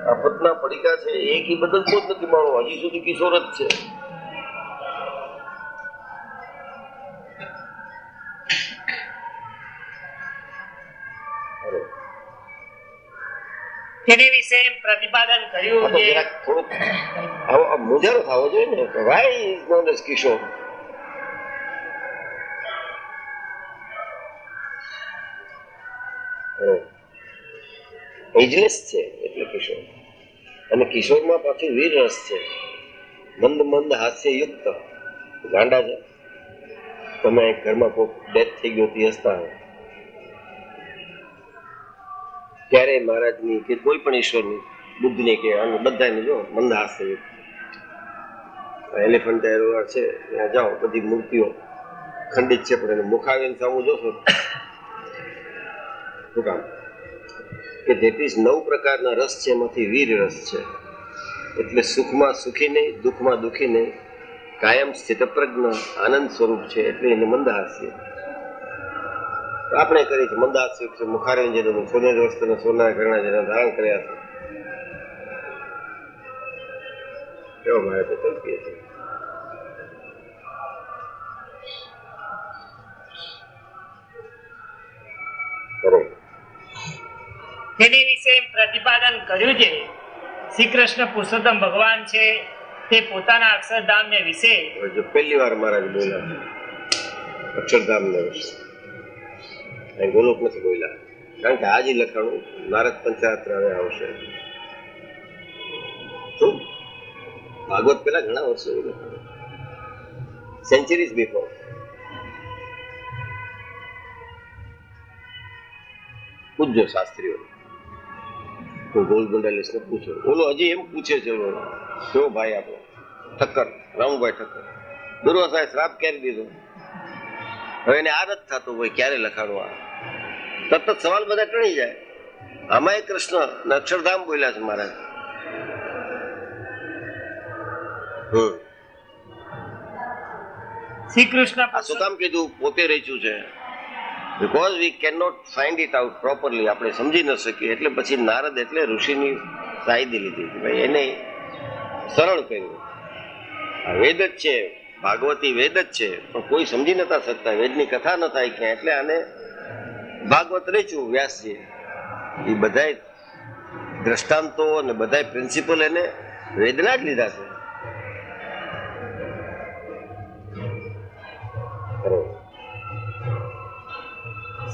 આ પતના પડીકા છે એક ઈ બદલતો જ નથી માણો, હજી સુધી કિશોર જ છે. તેની વિશે પ્રતિપાદન કર્યું કે થોડુંક મુજારો થવો જોઈએ ને કે વાય ઇઝ નોન એઝ કિશોર. એજલેસ છે એટલે કિશોર. અને કિશોરમાં પાછું વીર રસ છે, મંદ મંદ હાસ્ય યુક્ત. ગાંડા છે તમે ઘરમાં કોઈ ડેથ થઈ ગયો હસતા હોય ત્યારે મહારાજની કે કોઈ પણ ઈશ્વરની, બુદ્ધની કે બધાની જો મંદ હાસ્ય યુક્ત. એલિફન્ટ એરોવાર છે ત્યાં જાઓ, બધી મૂર્તિઓ ખંડિત છે પણ એને મુખાવીને સામું જોશો શું કામ? કે ધેટ ઇઝ 9 પ્રકારના રસ છે, એમાંથી વીર રસ છે. એટલે સુખમાં સુખી નહીં, દુઃખમાં દુઃખી નહીં, કાયમ સ્થિતપ્રજ્ઞ આનંદ સ્વરૂપ છે. એટલે એને મંદહાસ્ય આપણે કરી છે. મંદહાસ્ય છે મુખારવિંદ જેને સોનેરી વસ્તુને સોના ઘરેણા જેને ધારણ કર્યા છે. એવો મારે તો કલ્પીએ છીએ. બરોબર. તેની વિશે પ્રતિપાદન કર્યું છે શ્રી કૃષ્ણ પુરુષોત્તમ ભગવાન છે તે પોતાના અક્ષરધામને વિશે હવે જો પહેલી વાર મહારાજ બોલ્યા છે અક્ષરધામ ને અહીં ગોલોક નથી બોલ્યા, કારણ કે આજે લખાણું નારદ પંચાયત હવે આવશે. શું ભાગવત પેલા ઘણા વર્ષો લખાણું, સેન્ચુરીઝ બિફોર. પૂછજો શાસ્ત્રીઓ, ગોલગુંડાલીસ ને પૂછો. ઓલો હજી એમ પૂછે છે ઓલો કેવો ભાઈ આપણો ઠક્કર, રામભાઈ ઠક્કર, દુર્વાસાએ શ્રાપ ક્યારે દીધો? હવે એને આ નથી થતું ભાઈ ક્યારે લખાણું આ, તરત જ સવાલ બધા ટળી જાય. આમાં કૃષ્ણ ને અક્ષરધામ બોલ્યા છે મહારાજ. શ્રી કૃષ્ણ આ શું કામ કીધું? પોતે રચ્યું છે. Because we can not find it out properly, આપણે સમજી ન શકીએ. એટલે પછી નારદ એટલે ઋષિની સાયદી લીધી ભાઈ, એને સરળ કર્યું. આ વેદ જ છે, ભાગવતી વેદ જ છે, પણ કોઈ સમજી નતા શકતા, વેદની કથા ન થાય ક્યાં, એટલે આને ભાગવત રચ્યું વ્યાસજી. એ બધા દ્રષ્ટાંતો અને બધા પ્રિન્સિપલ એને વેદના જ લીધા છે.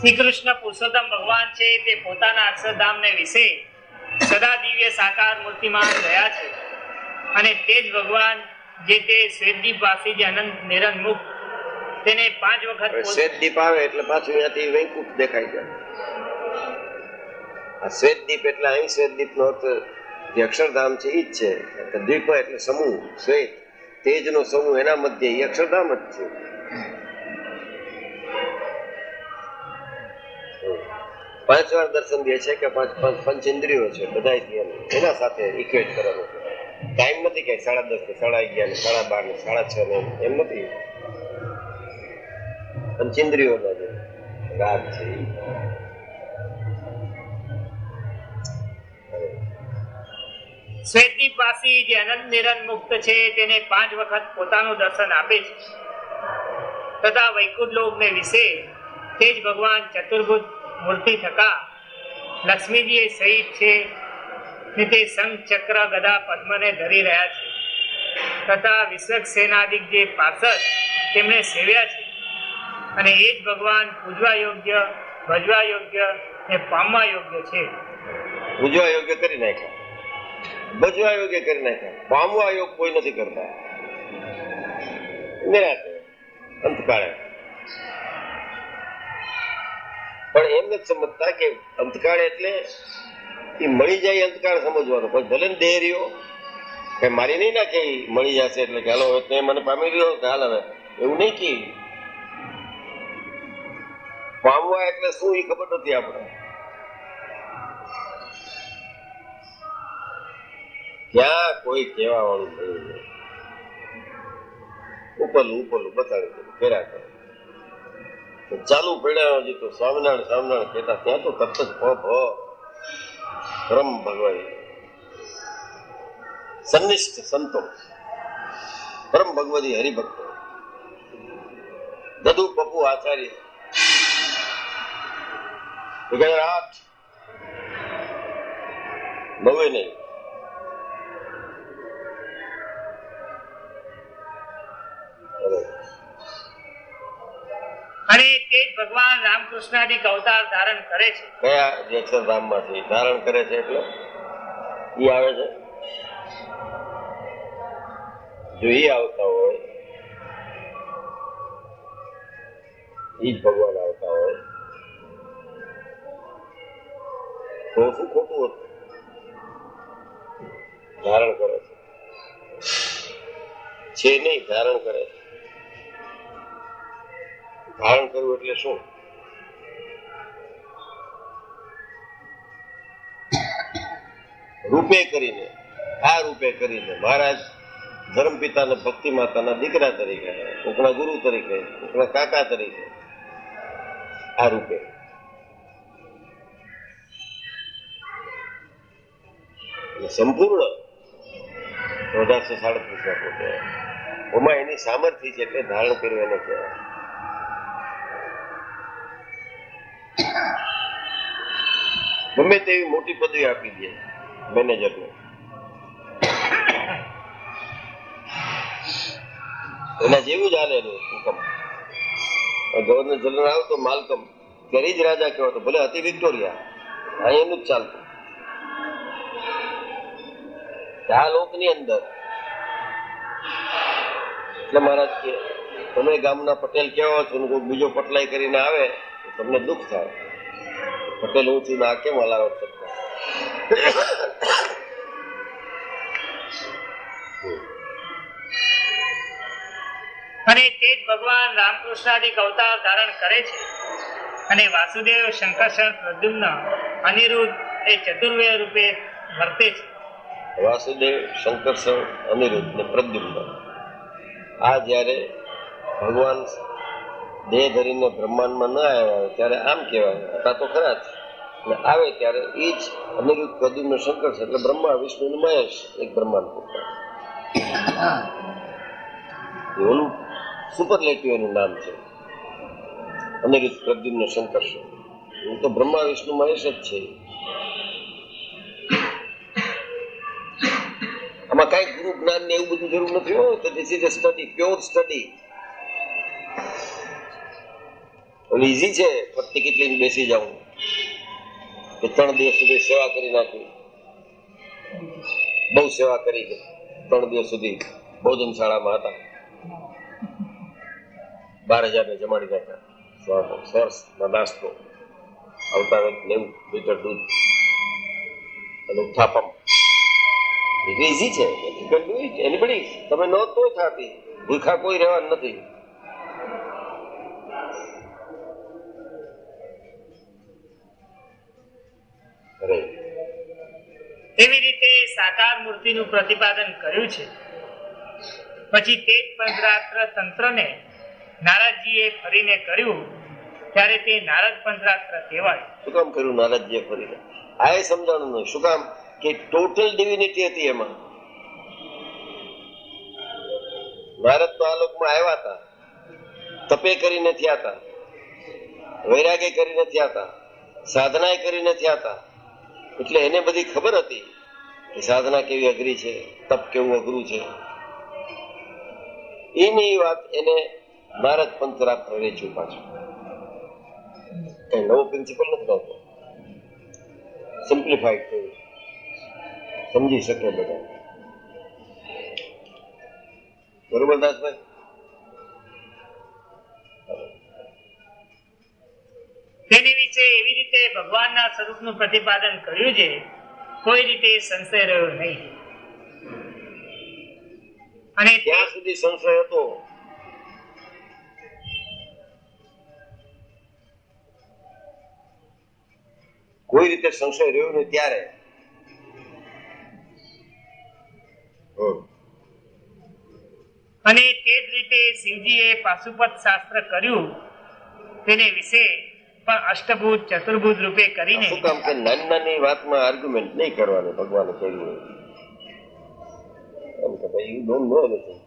શ્રી કૃષ્ણ પુરુષોત્તમ ભગવાન છે તે પોતાના અક્ષરધામને વિશે સદા દિવ્ય સાકાર મૂર્તિમાં રહ્યા છે, અને તે જ ભગવાન જે તે શ્વેતદીપવાસી જે અનંત નિરંજન તેને 5 વખત શ્વેતદીપ આવે એટલે પાછું અહીંયાથી વૈકુંઠ દેખાય જાય. આ શ્વેતદીપ એટલે અહીં શ્વેતદીપ નો અર્થ જે અક્ષરધામ છે એ જ છે. દ્વીપ એટલે સમૂહ, શ્વેત તેજનો સમૂહ, એના મધ્ય એ અક્ષરધામ જ છે. પાંચ વાર દર્શન દે છે કે પંચ ઇન્દ્રિયો છે બધા એના સાથે ઇક્વેટ કરવાનું છે. ટાઈમ નથી કે 10:30 ને 11:30 ને 12:30 ને 6:30 ને એમ નથી. પંચેન્દ્રિયોનો જે રાગ છે શ્વેતદીપવાસી જે અનંત નિરંજન મુક્ત છે તેને 5 વખત પોતાનું દર્શન આપે છે, તથા વૈકુંઠ લોકને વિશે તે જ ભગવાન ચતુર્ભુજ મૂર્તિ થકા લક્ષ્મીજી સહિત છે ને તે શંખ ચક્ર ગદા પદ્મને ધરી રહ્યા છે, તથા વિશ્વક્સેનાદિક જે પાર્ષદ તેમને સેવ્યા છે, અને એ જ ભગવાન પૂજવા યોગ્ય, ભજવા યોગ્ય ને પામવા યોગ્ય છે. પૂજવા યોગ્ય કરી નાખ્યા, ભજવા યોગ્ય કરી નાખ્યા, પામવા યોગ કોઈ નથી કરતા. નિરાતે અંતકાળે પણ એમ નથી સમજતા કે અંતકાળ એટલે એ મળી જાય અંતકાળ સમજવાનો. પછી ભલે ને દેહરીઓ કઈ મારી નહીં નાખે મળી જશે એટલે કે હાલો હવે તે મને પામી રહ્યો કે હાલ હવે, એવું નહીં કે પામવા એટલે શું એ ખબર નથી આપણે. ક્યાં કોઈ કહેવા વાળું થયું નહીં, ઉપરલું બતાડી દીધું ફેરા કરે. ચાલુ પડ્યા હજી તો સ્વામિનારાયણ સ્વામિનારાયણ કહેતા ત્યાં તો તરત જ બ્રહ્મ ભગવાન સન્નિષ્ઠ સંતો પરમ ભગવતી હરિભક્તો દદુ પપ્પુ આચાર્ય 2008 નવે નહીં અને તે જ ભગવાન રામકૃષ્ણાદિક અવતાર ધારણ કરે છે. કયા જે અક્ષરધામમાંથી ધારણ કરે છે એટલે ઈ આવે છે. જો ઈ આવતા હોય ઈ જ ભગવાન આવતા હોય તો શું ખોટું હતું? ધારણ કરે છે નહીં, ધારણ કરે છે. ધારણ કરવું એટલે શું? રૂપે કરીને, આ રૂપે કરીને મહારાજ ધર્મપિતા અને ભક્તિ માતાના દીકરા તરીકે, કોકના ગુરુ તરીકે, કોકના કાકા તરીકે, આ રૂપે સંપૂર્ણ 1837 કહેવાય. ઓમાં એની સામર્થ્ય છે એટલે ધારણ કર્યું એને કહેવાય. ગમે તેવી મોટી પદવી આપી દે મેનેજરને, એના જેવું જ હાલે એનું હુકમ. ગવર્નર જનરલ આવતો માલકમ ત્યારે જ રાજા કહેવાતો, ભલે હતી વિક્ટોરિયા, અહીં એનું જ ચાલતું. આ લોકની અંદર એટલે મહારાજ કે તમે ગામના પટેલ કેવા છો, કોઈ બીજો પટલાઈ કરીને આવે તો તમને દુઃખ થાય. પટેલ ઊંચું ના કેમ હલાવત કરતા. અને તે જ ભગવાન રામકૃષ્ણાદિક અવતાર ધારણ કરે છે અને વાસુદેવ, શંકરષણ, પ્રદ્યુમ્ન, અનિરુદ્ધ એ ચતુર્વેદ રૂપે વર્તે છે. વાસુદેવ, શંકરષણ, અનિરુદ્ધ ને પ્રદ્યુમ્ન આ જયારે ભગવાન દેહ ધરીને બ્રહ્માંડમાં ન આવ્યા ત્યારે આમ કહેવાય, હતા તો ખરા જ. અને આવે ત્યારે એ જ અનિરુદ્ધ, પ્રદ્યુમ્ન, શંકરષણ એટલે બ્રહ્મા, વિષ્ણુ અને મહેશ એક બ્રહ્માંડ પૂરતા. ઓલું સુપરલેટિવ એનું નામ છે, અનિરુદ્ધ, પ્રદ્યુમ્ન, શંકરષણ. હું તો બ્રહ્મા, વિષ્ણુ, મહેશ જ છે. આમાં કઈ ગુરુ જ્ઞાન ને એવું બધું જરૂર નથી હોય. તો this is a study, pure study. Easy છે ટિકિટ લઈને બેસી જાઉં કે 3 દિવસ સુધી સેવા કરી નાખી. બહુ સેવા કરી છે. 3 દિવસ સુધી ભોજન શાળામાં હતા, 12,000 ને જમાડી નાખ્યા. સરસ નાસ્તો, આવતા 90 લીટર દૂધ અને ઉથાપમ. ઈઝી છે. એનીબડી તમે ન તો થતી, ભૂખા કોઈ રહેવાનું નથી. એવી રીતે સાકાર મૂર્તિનું પ્રતિપાદન કર્યું છે. પછી તે જ પંચરાત્ર તંત્રને નારદજીએ ફરીને કર્યું ત્યારે તે નારદ પંચરાત્ર કહેવાય. શું કામ કર્યું નારદજીએ ફરીને? આ એ સમજાણું નહીં. શું કામ કે ટોટલ ડિવિનિટી હતી એમાં. નારદ તો આ લોકમાં આવ્યા હતા, તપે કરીને થયા હતા, વૈરાગ્ય કરીને થયા હતા, સાધના કરીને થયા હતા. એટલે એને બધી ખબર હતી કે સાધના કેવી અઘરી છે, તપ કેવું અઘરું છે. એની વાત એને નારદ પંચરાત્ર વેચ્યું પાછું. કઈ નવો પ્રિન્સિપલ નથી આવતો, સિમ્પ્લિફાઈડ થયું, સમજી શકે બધા. બરોબર દાસભાઈ? તેની વિશે એવી રીતે ભગવાનના સ્વરૂપનું પ્રતિપાદન કર્યું છે, કોઈ રીતે સંશય રહ્યો નહીં. અને ત્યાં સુધી સંશય હતો. કોઈ રીતે સંશય રહ્યો ને ત્યારે અને તે જ રીતે શિવજીએ પાશુપત શાસ્ત્ર કર્યું, તેને વિશે પણ અષ્ટભુજ, ચતુર્ભુજ રૂપે કરીને. શું કામ કે નાની નાની વાતમાં આર્ગ્યુમેન્ટ નહીં કરવાની. ભગવાને કહ્યું એમ કે ભાઈ યુ ડોન્ટ નો એનીથિંગ.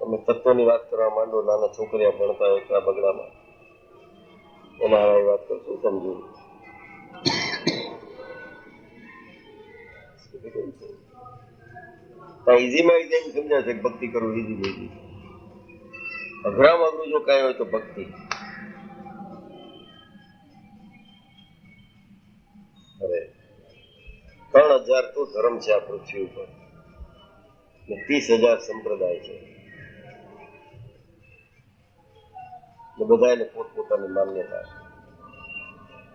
તમે તત્વની વાત કરવા માંડો, નાના છોકરીઓ ભણતા હોય એટલા બગડામાં, એના હારે વાત કરો, શું સમજવું? ઈઝીમાં ઈઝી એમ સમજાય છે ભક્તિ કરવું ઈઝી ઈઝી. અઘરામાં અઘરું જો કાંઈ હોય તો ભક્તિ. અરે 3,000 તો ધર્મ છે આ પૃથ્વી ઉપર, ને 30,000 સંપ્રદાય છે, ને બધા એને પોતપોતાની માન્યતા.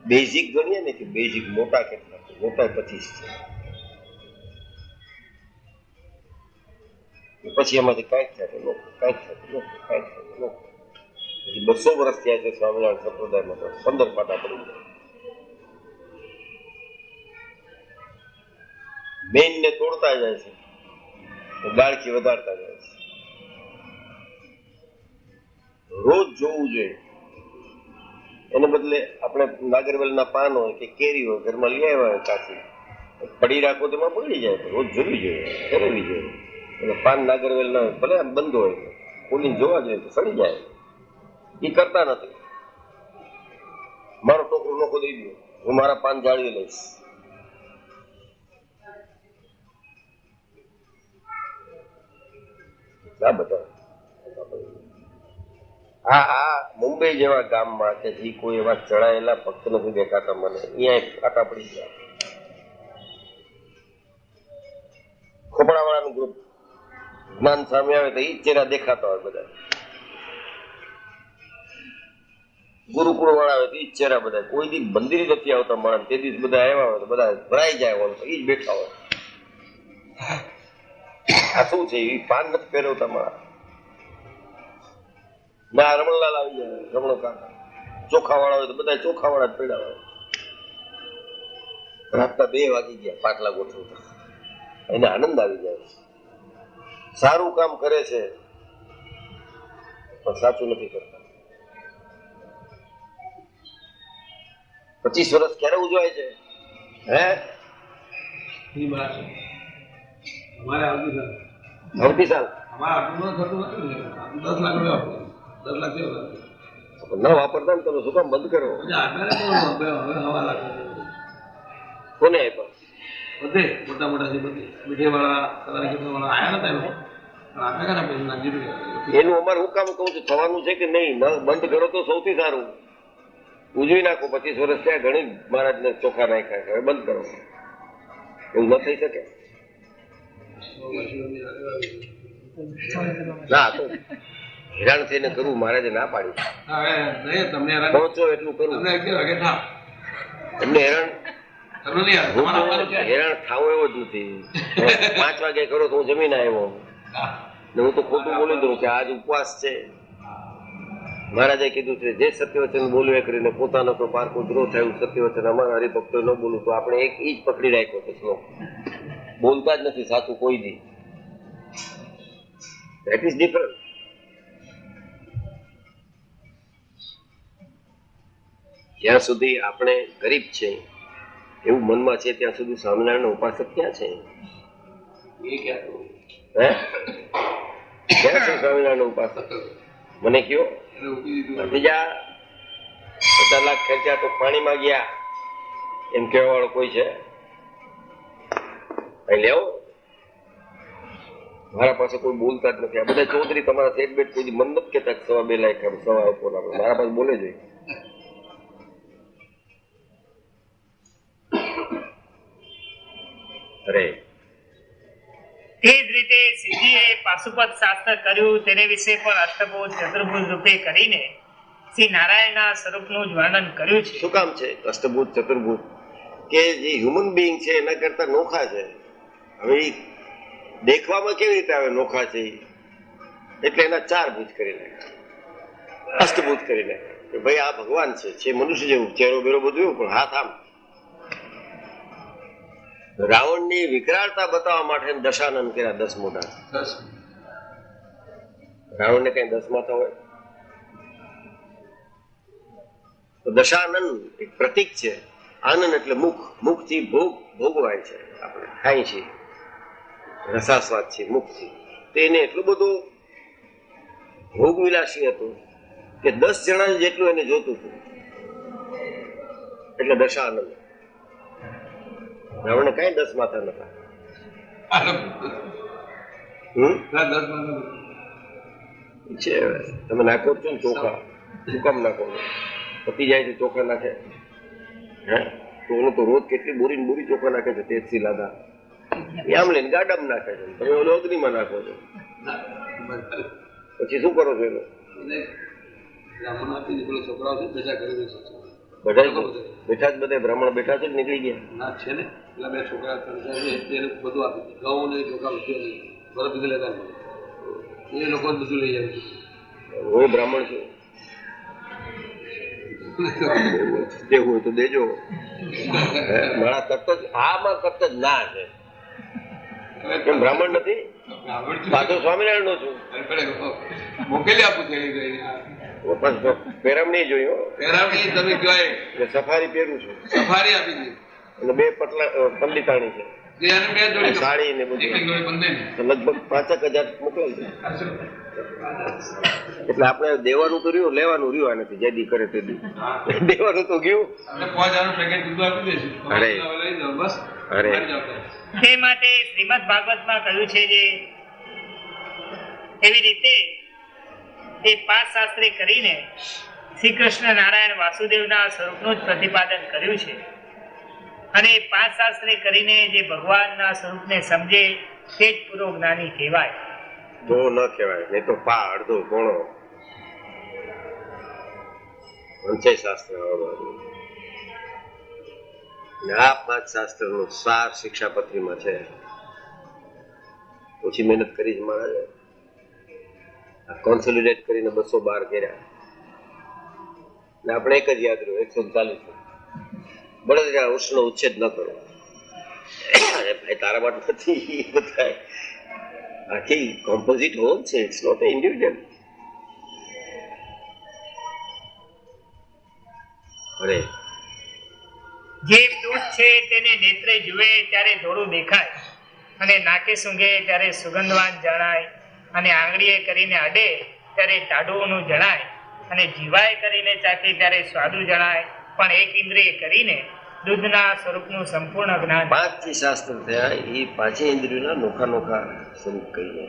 બેઝિક ગણીએ ને કે બેઝિક મોટા કેટલા છે? મોટા 25 છે. પછી એમાંથી કાંઈક થાય લોકો, કાંઈક થાય લોકો, કાંઈક થાય લોકો. પછી 200 વર્ષ થયા છે સ્વામિનારાયણ સંપ્રદાયમાં, તો 15 પાટા પડી જાય. મેઇન ને તોડતા જાય છે, ગાળખી વધારતા જાય છે. રોજ જોવું જોઈએ. એને બદલે આપણે નાગરવેલના પાન હોય કે કેરી હોય ઘરમાં લઈ આવ્યા હોય કાચી, પડી રાખો તો એમાં પડી જાય, રોજ જોવી જોઈએ, કરવી જોઈએ. અને પાન નાગરવેલ ના હોય, ભલે આમ બંધ હોય, ખોલીને જોવા જોઈએ તો સડી જાય. એ કરતા નથી. મારો ટોકરો નોખો દઈ દો, હું મારા પાન જાળવી લઈશ. આ બધા આ મુંબઈ જેવા ગામમાં કે જે કોઈ એવા ચડાયેલા ભક્ત નથી દેખાતા મને, અહીંયા કાંટા પડી ગયા. ખોપડા વાળાનું ગ્રુપ જ્ઞાન સામે આવે તો એ જ ચહેરા દેખાતા હોય બધા. ગુરુકુળ વાળા આવે તો એ જ ચહેરા બધા. કોઈ દી મંદિર નથી આવતા માણસ, તે દિવસ બધા આવ્યા હોય તો બધા ભરાઈ જાય હોય તો એ જ બેઠા હોય. આ શું છે? એ પાન નથી પહેરવતા મારા. ના રમણલાલ આવી જાય, રમણો કાકા ચોખા વાળા હોય તો બધા ચોખા વાળા જ પડ્યા હોય. રાતના 2 વાગી ગયા પાટલા ગોઠવતા, એને આનંદ આવી જાય. સારું કામ કરે છે પણ સાચું નથી કરતા. 25 વર્ષ ક્યારે ઉજવાય છે? હે આવતી સાલ ન વાપરતા ને તમે શું કામ બંધ કરો? કોને આપ્યા? બધે મોટા મોટા છે, બધી મીઠાઈ વાળા આયા હતા. એનું અમારે હું કામ કહું છું, થવાનું છે કે નહીં? બંધ કરો તો સૌથી સારું. ઉજવી નાખો. 25 વર્ષ ત્યાં ઘણી મહારાજને ચોખા નાખ્યા છે, હવે બંધ કરો. એવું ન થઈ શકે. ના તો હેરાન થઈને કરવું, મહારાજે ના પાડી. પહોંચો એટલું કરવું. એમને હેરાન થાવું એવો જ નથી. 5 વાગે કરો તો હું જમીન આવ્યો ને હું તો ખોટું બોલી દઉં કે આજ ઉપવાસ છે. મહારાજે કીધું છે જે સત્યવચન બોલવે કરીને પોતાનો તો પારકો દ્રોહ થયું. સત્યવચન અમારા હરિભક્તો ન બોલું તો આપણે એક ઈ જ પકડી રાખ્યો છે શ્લોક. બોલતા જ નથી સાચું કોઈ દી. That is different. જ્યાં સુધી આપણે ગરીબ છે એવું મનમાં છે ત્યાં સુધી સ્વામિનારાયણ ઉપાસક ક્યાં છે? ક્યાં છે સ્વામિનારાયણ ઉપાસક? મને કયો. બીજા 50 લાખ ખર્ચા તો પાણીમાં ગયા એમ કહેવા વાળો કોઈ છે? અહીં લેવો. મારા પાસે કોઈ બોલતા જ નથી. આ બધા ચૌધરી તમારા સેટ બેટ કોઈ મન નથી કેતા 2.5 લાખ સવા આપો. મારા પાસે બોલે જોઈએ. અરે તે જ રીતે શ્રીજીએ પાશુપત શાસ્ત્ર કર્યું તેને વિશે પણ અષ્ટભુજ ચતુર્ભુજ રૂપે કરીને શ્રી નારાયણના સ્વરૂપનું જ વર્ણન કર્યું છે. શું કામ છે અષ્ટભુજ ચતુર્ભુજ? કે જે હ્યુમન બિંગ છે એના કરતા નોખા છે. હવે દેખવામાં કેવી રીતે આવે નોખા છે? એટલે એના 4 ભુજ કરી નાખ્યા, અષ્ટભુજ કરી નાખ્યા કે ભાઈ આ ભગવાન છે મનુષ્ય જેવું, ચહેરો બેરો બધું એવું, પણ હાથ આમ. રાવણની વિકરાળતા બતાવવા માટે દશાનંદ કર્યા 10 મોઢા. રાવણને કઈ 10 માથા હોય? તો દશાનંદ એક પ્રતીક છે. આનંદ એટલે મુખ. મુખથી ભોગવાય છે, આપણે ખાઈ છીએ, રસાસ્વાદ છે મુખથી. તો એને એટલું બધું ભોગ વિલાસી હતું કે 10 જણા જેટલું એને જોતું હતું. એટલે દશાનંદ. રાવણને કઈ 10 માથા નતા. છે તમે નાખો છો ને ચોખા, શું કામ નાખો? પતી જાય છે ચોખા નાખે. હે તો ઓલો તો રોજ કેટલી બોરી ને બોરી ચોખા નાખે છે. તેજથી લાદા એ આમ લઈને ગાડામાં નાખે છે, તમે ઓલો અગ્નિમાં નાખો છો. પછી શું કરો છો? એનો છોકરાઓ છે બેઠા કરી બેઠા જ બધા બ્રાહ્મણ બેઠા છે, નીકળી ગયા ના છે ને. પેલા 2 છોકરા બધું આપી ઘઉં ને ચોખા બરફ બધું લેતા એ લોકો બધું લઈ જાય. હું બ્રાહ્મણ છું. જે હોય તો દેજો. મારા તરત જ આમાં તરત જ ના છે. કેમ બ્રાહ્મણ નથી? પાછો સ્વામિનારાયણ નો છું. મોકલી આપું છે. પેરામણી જોયું. પેરામણી તમે કહેવાય સફારી પહેરું છું. સફારી આપી દીધી. અને 2 પલ્લીતાણી છે, બે અને બે જોડી સાડી ને એક બધું, એક જોડી બંનેની. તો લગભગ 5,000 મોકલાવી દે. એટલે આપણે દેવાનું તો રહ્યું, લેવાનું રહ્યું આનાથી જેદી કરે તેદી. દેવાનું તો ગયું. આપણે 5,000 પેકેટ દૂધ આપી દઈશું. અરે. લઈ જાઓ બસ. અરે. મારી જવાબદારી. તે માટે શ્રીમદ ભાગવતમાં કહ્યું છે જે એવી રીતે એ 5 શાસ્ત્રે કરીને શ્રી કૃષ્ણ નારાયણ વાસુદેવના સ્વરૂપનું જ પ્રતિપાદન કર્યું છે. અને 5 શાસ્ત્રે કરીને જે ભગવાનના સ્વરૂપને સમજે તે જ પૂરો જ્ઞાની કહેવાય. તો ન કહેવાય, નહીં તો પા અડધો પોણો વંચાય શાસ્ત્ર. આ 5 શાસ્ત્રનો સાર શિક્ષાપત્રીમાં છે. ઓછી મહેનત કરી જ મહારાજે કોન્સોલિડેટ કરીને 212 કર્યા. ને આપણે એક જ યાદ રહ્યું 140. બળદરા ઉષ્ણ ઉચ્છેદ ન કરો. અરે ભાઈ તારા માટે નથી, બધા આખી કોમ્પોઝિટ હોલ છે, ઇટ્સ નોટ એ ઇન્ડિવિડ્યુઅલ. અરે જેમ દૂધ છે તેને નેત્રે જુએ ત્યારે ધોળું દેખાય, અને નાકે સૂંઘે ત્યારે સુગંધવાન જણાય, અને આંગળીએ કરીને અડે ત્યારે ટાઢુઓનું જણાય, અને જીવાય કરીને ચાખે ત્યારે સ્વાદુ જણાય, પણ એક ઇન્દ્રિય કરીને દૂધના સ્વરૂપનું સંપૂર્ણ જ્ઞાન. 5 શાસ્ત્ર થયા, એ 5 ઇન્દ્રિયોના નોખા નોખા સ્વરૂપ કહીએ.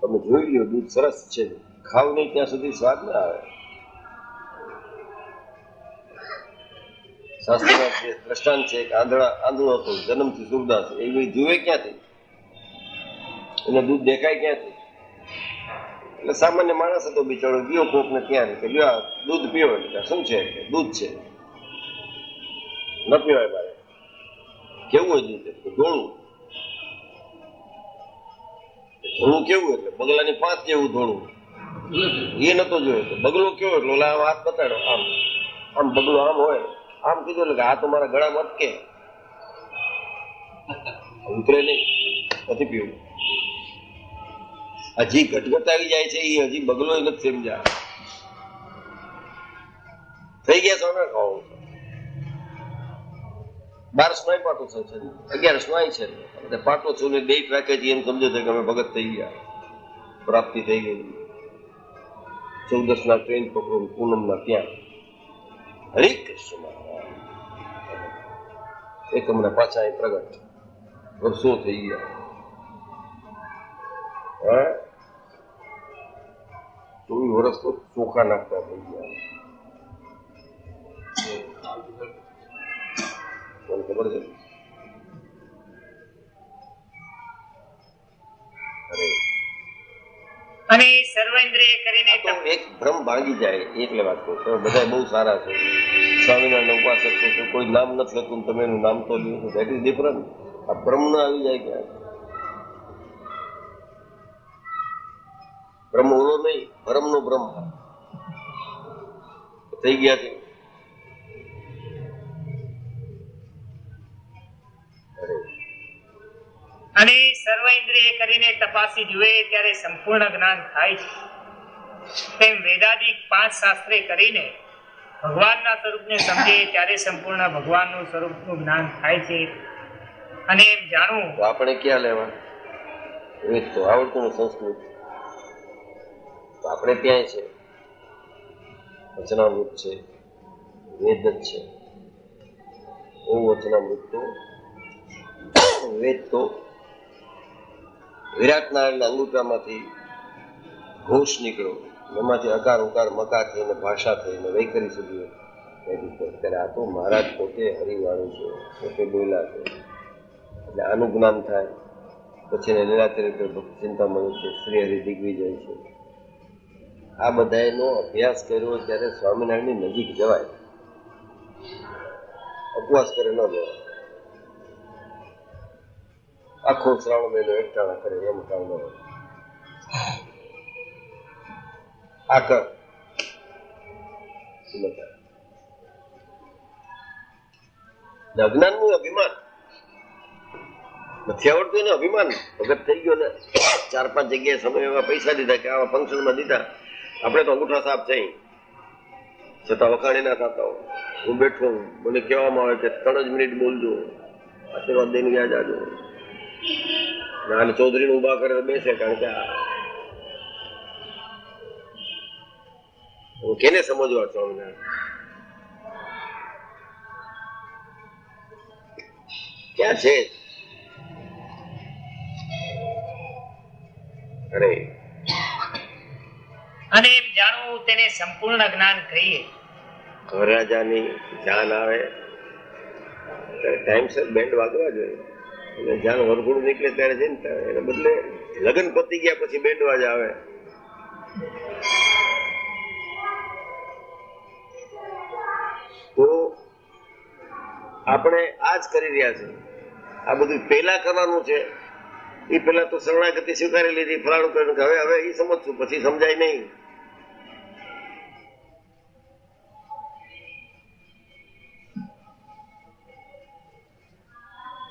તમે જોઈ લ્યો, દૂધ સરસ છે, ખાવ નહીં ત્યાં સુધી સ્વાદ ના આવે. શાસ્ત્રમાં જે દ્રષ્ટાંત છે કે આંધળો હતો, જન્મથી સુરદાસ, એ જુએ ક્યાંથી? એને દૂધ દેખાય ક્યાંથી? એટલે સામાન્ય માણસ હતો બિચારો, ગયો કોક ને ત્યાં કે લ્યો દૂધ પીવો. એટલે શું છે? દૂધ છે, ન પીવાય મારે. કેવું હોય દૂધ? ધોળું. ધોળું કેવું? એટલે બગલાની પાંચ જેવું ધોળું. એ નતો જોયો. તો બગલો કેવો? એટલે ઓલા આમ હાથ બતાડો, આમ આમ બગલો આમ હોય, આમ કીધું એટલે આ તો મારા ગળામાં અટકે, ઉતરે નહીં, નથી પીવું. હજી ઘટઘટ આવી જાય છે, એ હજી બગલો નથી સમજ્યા. થઈ ગયા છો ને ખાઓ. 12 સ્નાય પાટો છે, 11 સ્નાય છે, પાટો છું ને ડેટ રાખે છે, એમ સમજો છે કે અમે ભગત થઈ ગયા, પ્રાપ્તિ થઈ ગઈ. 14 ના ટ્રેન પકડું પૂનમ ના ત્યાં. હરે કૃષ્ણ એક હમણાં પાછા અહીં પ્રગટ, વર્ષો થઈ ગયા. 24 વર્ષ તો ચોખા નાખતા થઈ ગયા. મને ખબર છે. અને સર્વેન્દ્રિય કરીને તો એક ભ્રમ ભાંગી જાય એટલે વાત કહું. તમે બધા બહુ સારા છો, સ્વામિનારાયણ ઉપાસક છો, કોઈ નામ નથી લેતું, તમે એનું નામ તો લ્યો છો, દેટ ઇઝ ડિફરન્ટ. આ ભ્રમ ના આવી જાય ક્યાં? બ્રહ્મ ઓલો નહીં, ભરમ નો બ્રહ્મ થઈ ગયા છે. અને સર્વેન્દ્રિય કરીને તપાસી જુએ ત્યારે સંપૂર્ણ જ્ઞાન થાય છે. તેમ વેદાદિક 5 શાસ્ત્રે કરીને ભગવાનના સ્વરૂપને સમજે ત્યારે સંપૂર્ણ ભગવાનનું સ્વરૂપનું જ્ઞાન થાય છે. અને એમ જાણવું તો આપણે ક્યાં લેવા? વેદ તો આવડતું ને સંસ્કૃત, તો આપણે ત્યાંય છે. વચનામૃત છે, વેદ જ છે. બહુ વચનામૃત તો વેદ તો વિરાટ નારાયણના અંગૂઠામાંથી ઘોષ નીકળ્યો, એમાંથી અકાર ઉકાર મકાર થઈને ભાષા થઈને વૈખરી સુધી. ત્યારે આ તો મહારાજ પોતે હરિવાળું છે, પોતે બોલ્યા છે, એટલે આનું જ્ઞાન થાય. પછી એને લીલાચરિત્ર ભક્તિ ચિંતામણી છે, શ્રી હરિ દિગ્વિજય છે. આ બધાનો અભ્યાસ કર્યો ત્યારે સ્વામિનારાયણની નજીક જવાય, ઉપવાસ કરે ન જવાય. આખો શ્રાવણ મહિનો એકટાણા કરે એમ કામ ન હોય. આ કર અજ્ઞાનનું અભિમાન નથી આવડતું, એને અભિમાન. ભગત થઈ ગયો ને 4-5 જગ્યાએ સમય એવા પૈસા દીધા કે આવા ફંક્શનમાં દીધા, આપણે તો અંગૂઠા સાફ થઈ. છતાં વખાણી ના થતા હોય. હું બેઠો મને કહેવામાં આવે કે 3 જ મિનિટ બોલજો, આશીર્વાદ દઈને ગયા જાજો. અને ચૌધરીને ઉભા કરે તો બેસે, કારણ કે હું કેને સમજવા સ્વામિનારાયણ ક્યાં છે? અરે અને એમ જાણવું તેને સંપૂર્ણ જ્ઞાન કહીએ. વરરાજાની જાન આવે ટાઈમસર બેન્ડ વાગવા જોઈએ. અને જાન વરઘોડું નીકળે ત્યારે છે ને, એને બદલે લગ્ન પતી ગયા પછી બેન્ડ વાજા આવે. તો આપણે આ જ કરી રહ્યા છે. આ બધું પહેલા કરવાનું છે. એ પહેલા તો શરણાગતિ સ્વીકારી લીધી, ફલાણું કર્યું, કે હવે એ સમજશું, પછી સમજાય નહીં.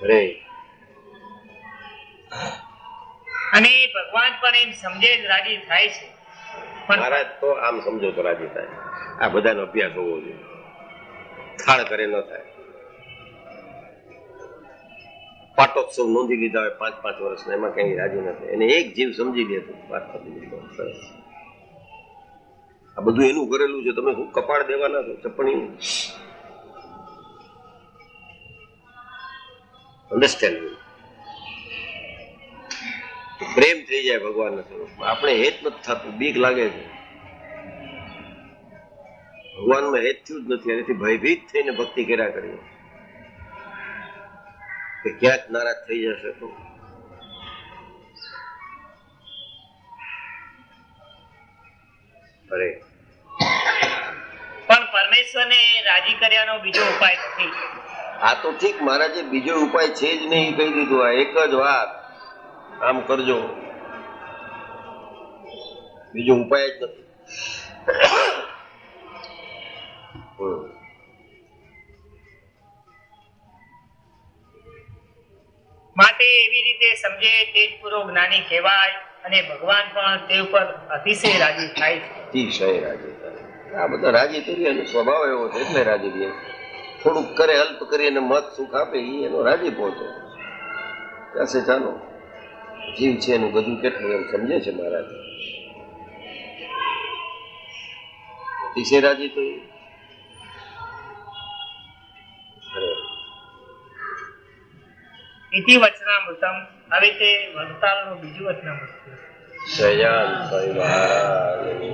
અરે અને ભગવાન પણ એમ સમજે જ રાજી થાય છે. પણ મહારાજ તો આમ સમજો તો રાજી થાય. આ બધાનો અભ્યાસ હોવો જોઈએ. ખાળ કરે ન થાય. પાટોત્સવ નોંધી લીધા હોય 5-5 વર્ષના, એમાં કઈ રાજી નથી. એને એક જીવ સમજી લે તો વાત પતી ગઈ. સરસ. આ બધું એનું કરેલું છે, તમે શું કપાળ દેવાના છો? ચપણી અન્ડરસ્ટેન્ડ. પ્રેમ થઈ જાય ભગવાનના સ્વરૂપમાં. આપણે હેત નથી થતું, બીક લાગે છે. ભગવાનમાં હેત થયું જ નથી. એનાથી ભયભીત થઈને ભક્તિ કર્યા કરીએ કે ક્યાંક નારાજ થઈ જશે તો. અરે પણ પરમેશ્વરને રાજી કર્યાનો બીજો ઉપાય નથી. આ તો ઠીક, મહારાજે બીજો ઉપાય છે જ નહીં કહી દીધું. આ એક જ વાત, આમ કરજો, બીજો ઉપાય જ નથી. માટે એવી રીતે સમજે તે જ પૂરો જ્ઞાની કહેવાય, અને ભગવાન પણ તે ઉપર અતિશય રાજી થાય છે. અતિશય રાજી થાય. આ બધા રાજી થઈ એનો સ્વભાવ એવો છે, એટલે રાજી રહે. થોડુંક કરે, અલ્પ કરી અને મત સુખ આપે, એ એનો રાજી પહોંચે. કશે ચાલો જીવ છે એનું બધું કેટલું એમ સમજે છે મહારાજ. અતિશય રાજી તો ઇતિ વચનામૃતમ. હવે તે વડતાલનું બીજું વચનામૃત છે. સહજાન સ્વામી મહારાજ.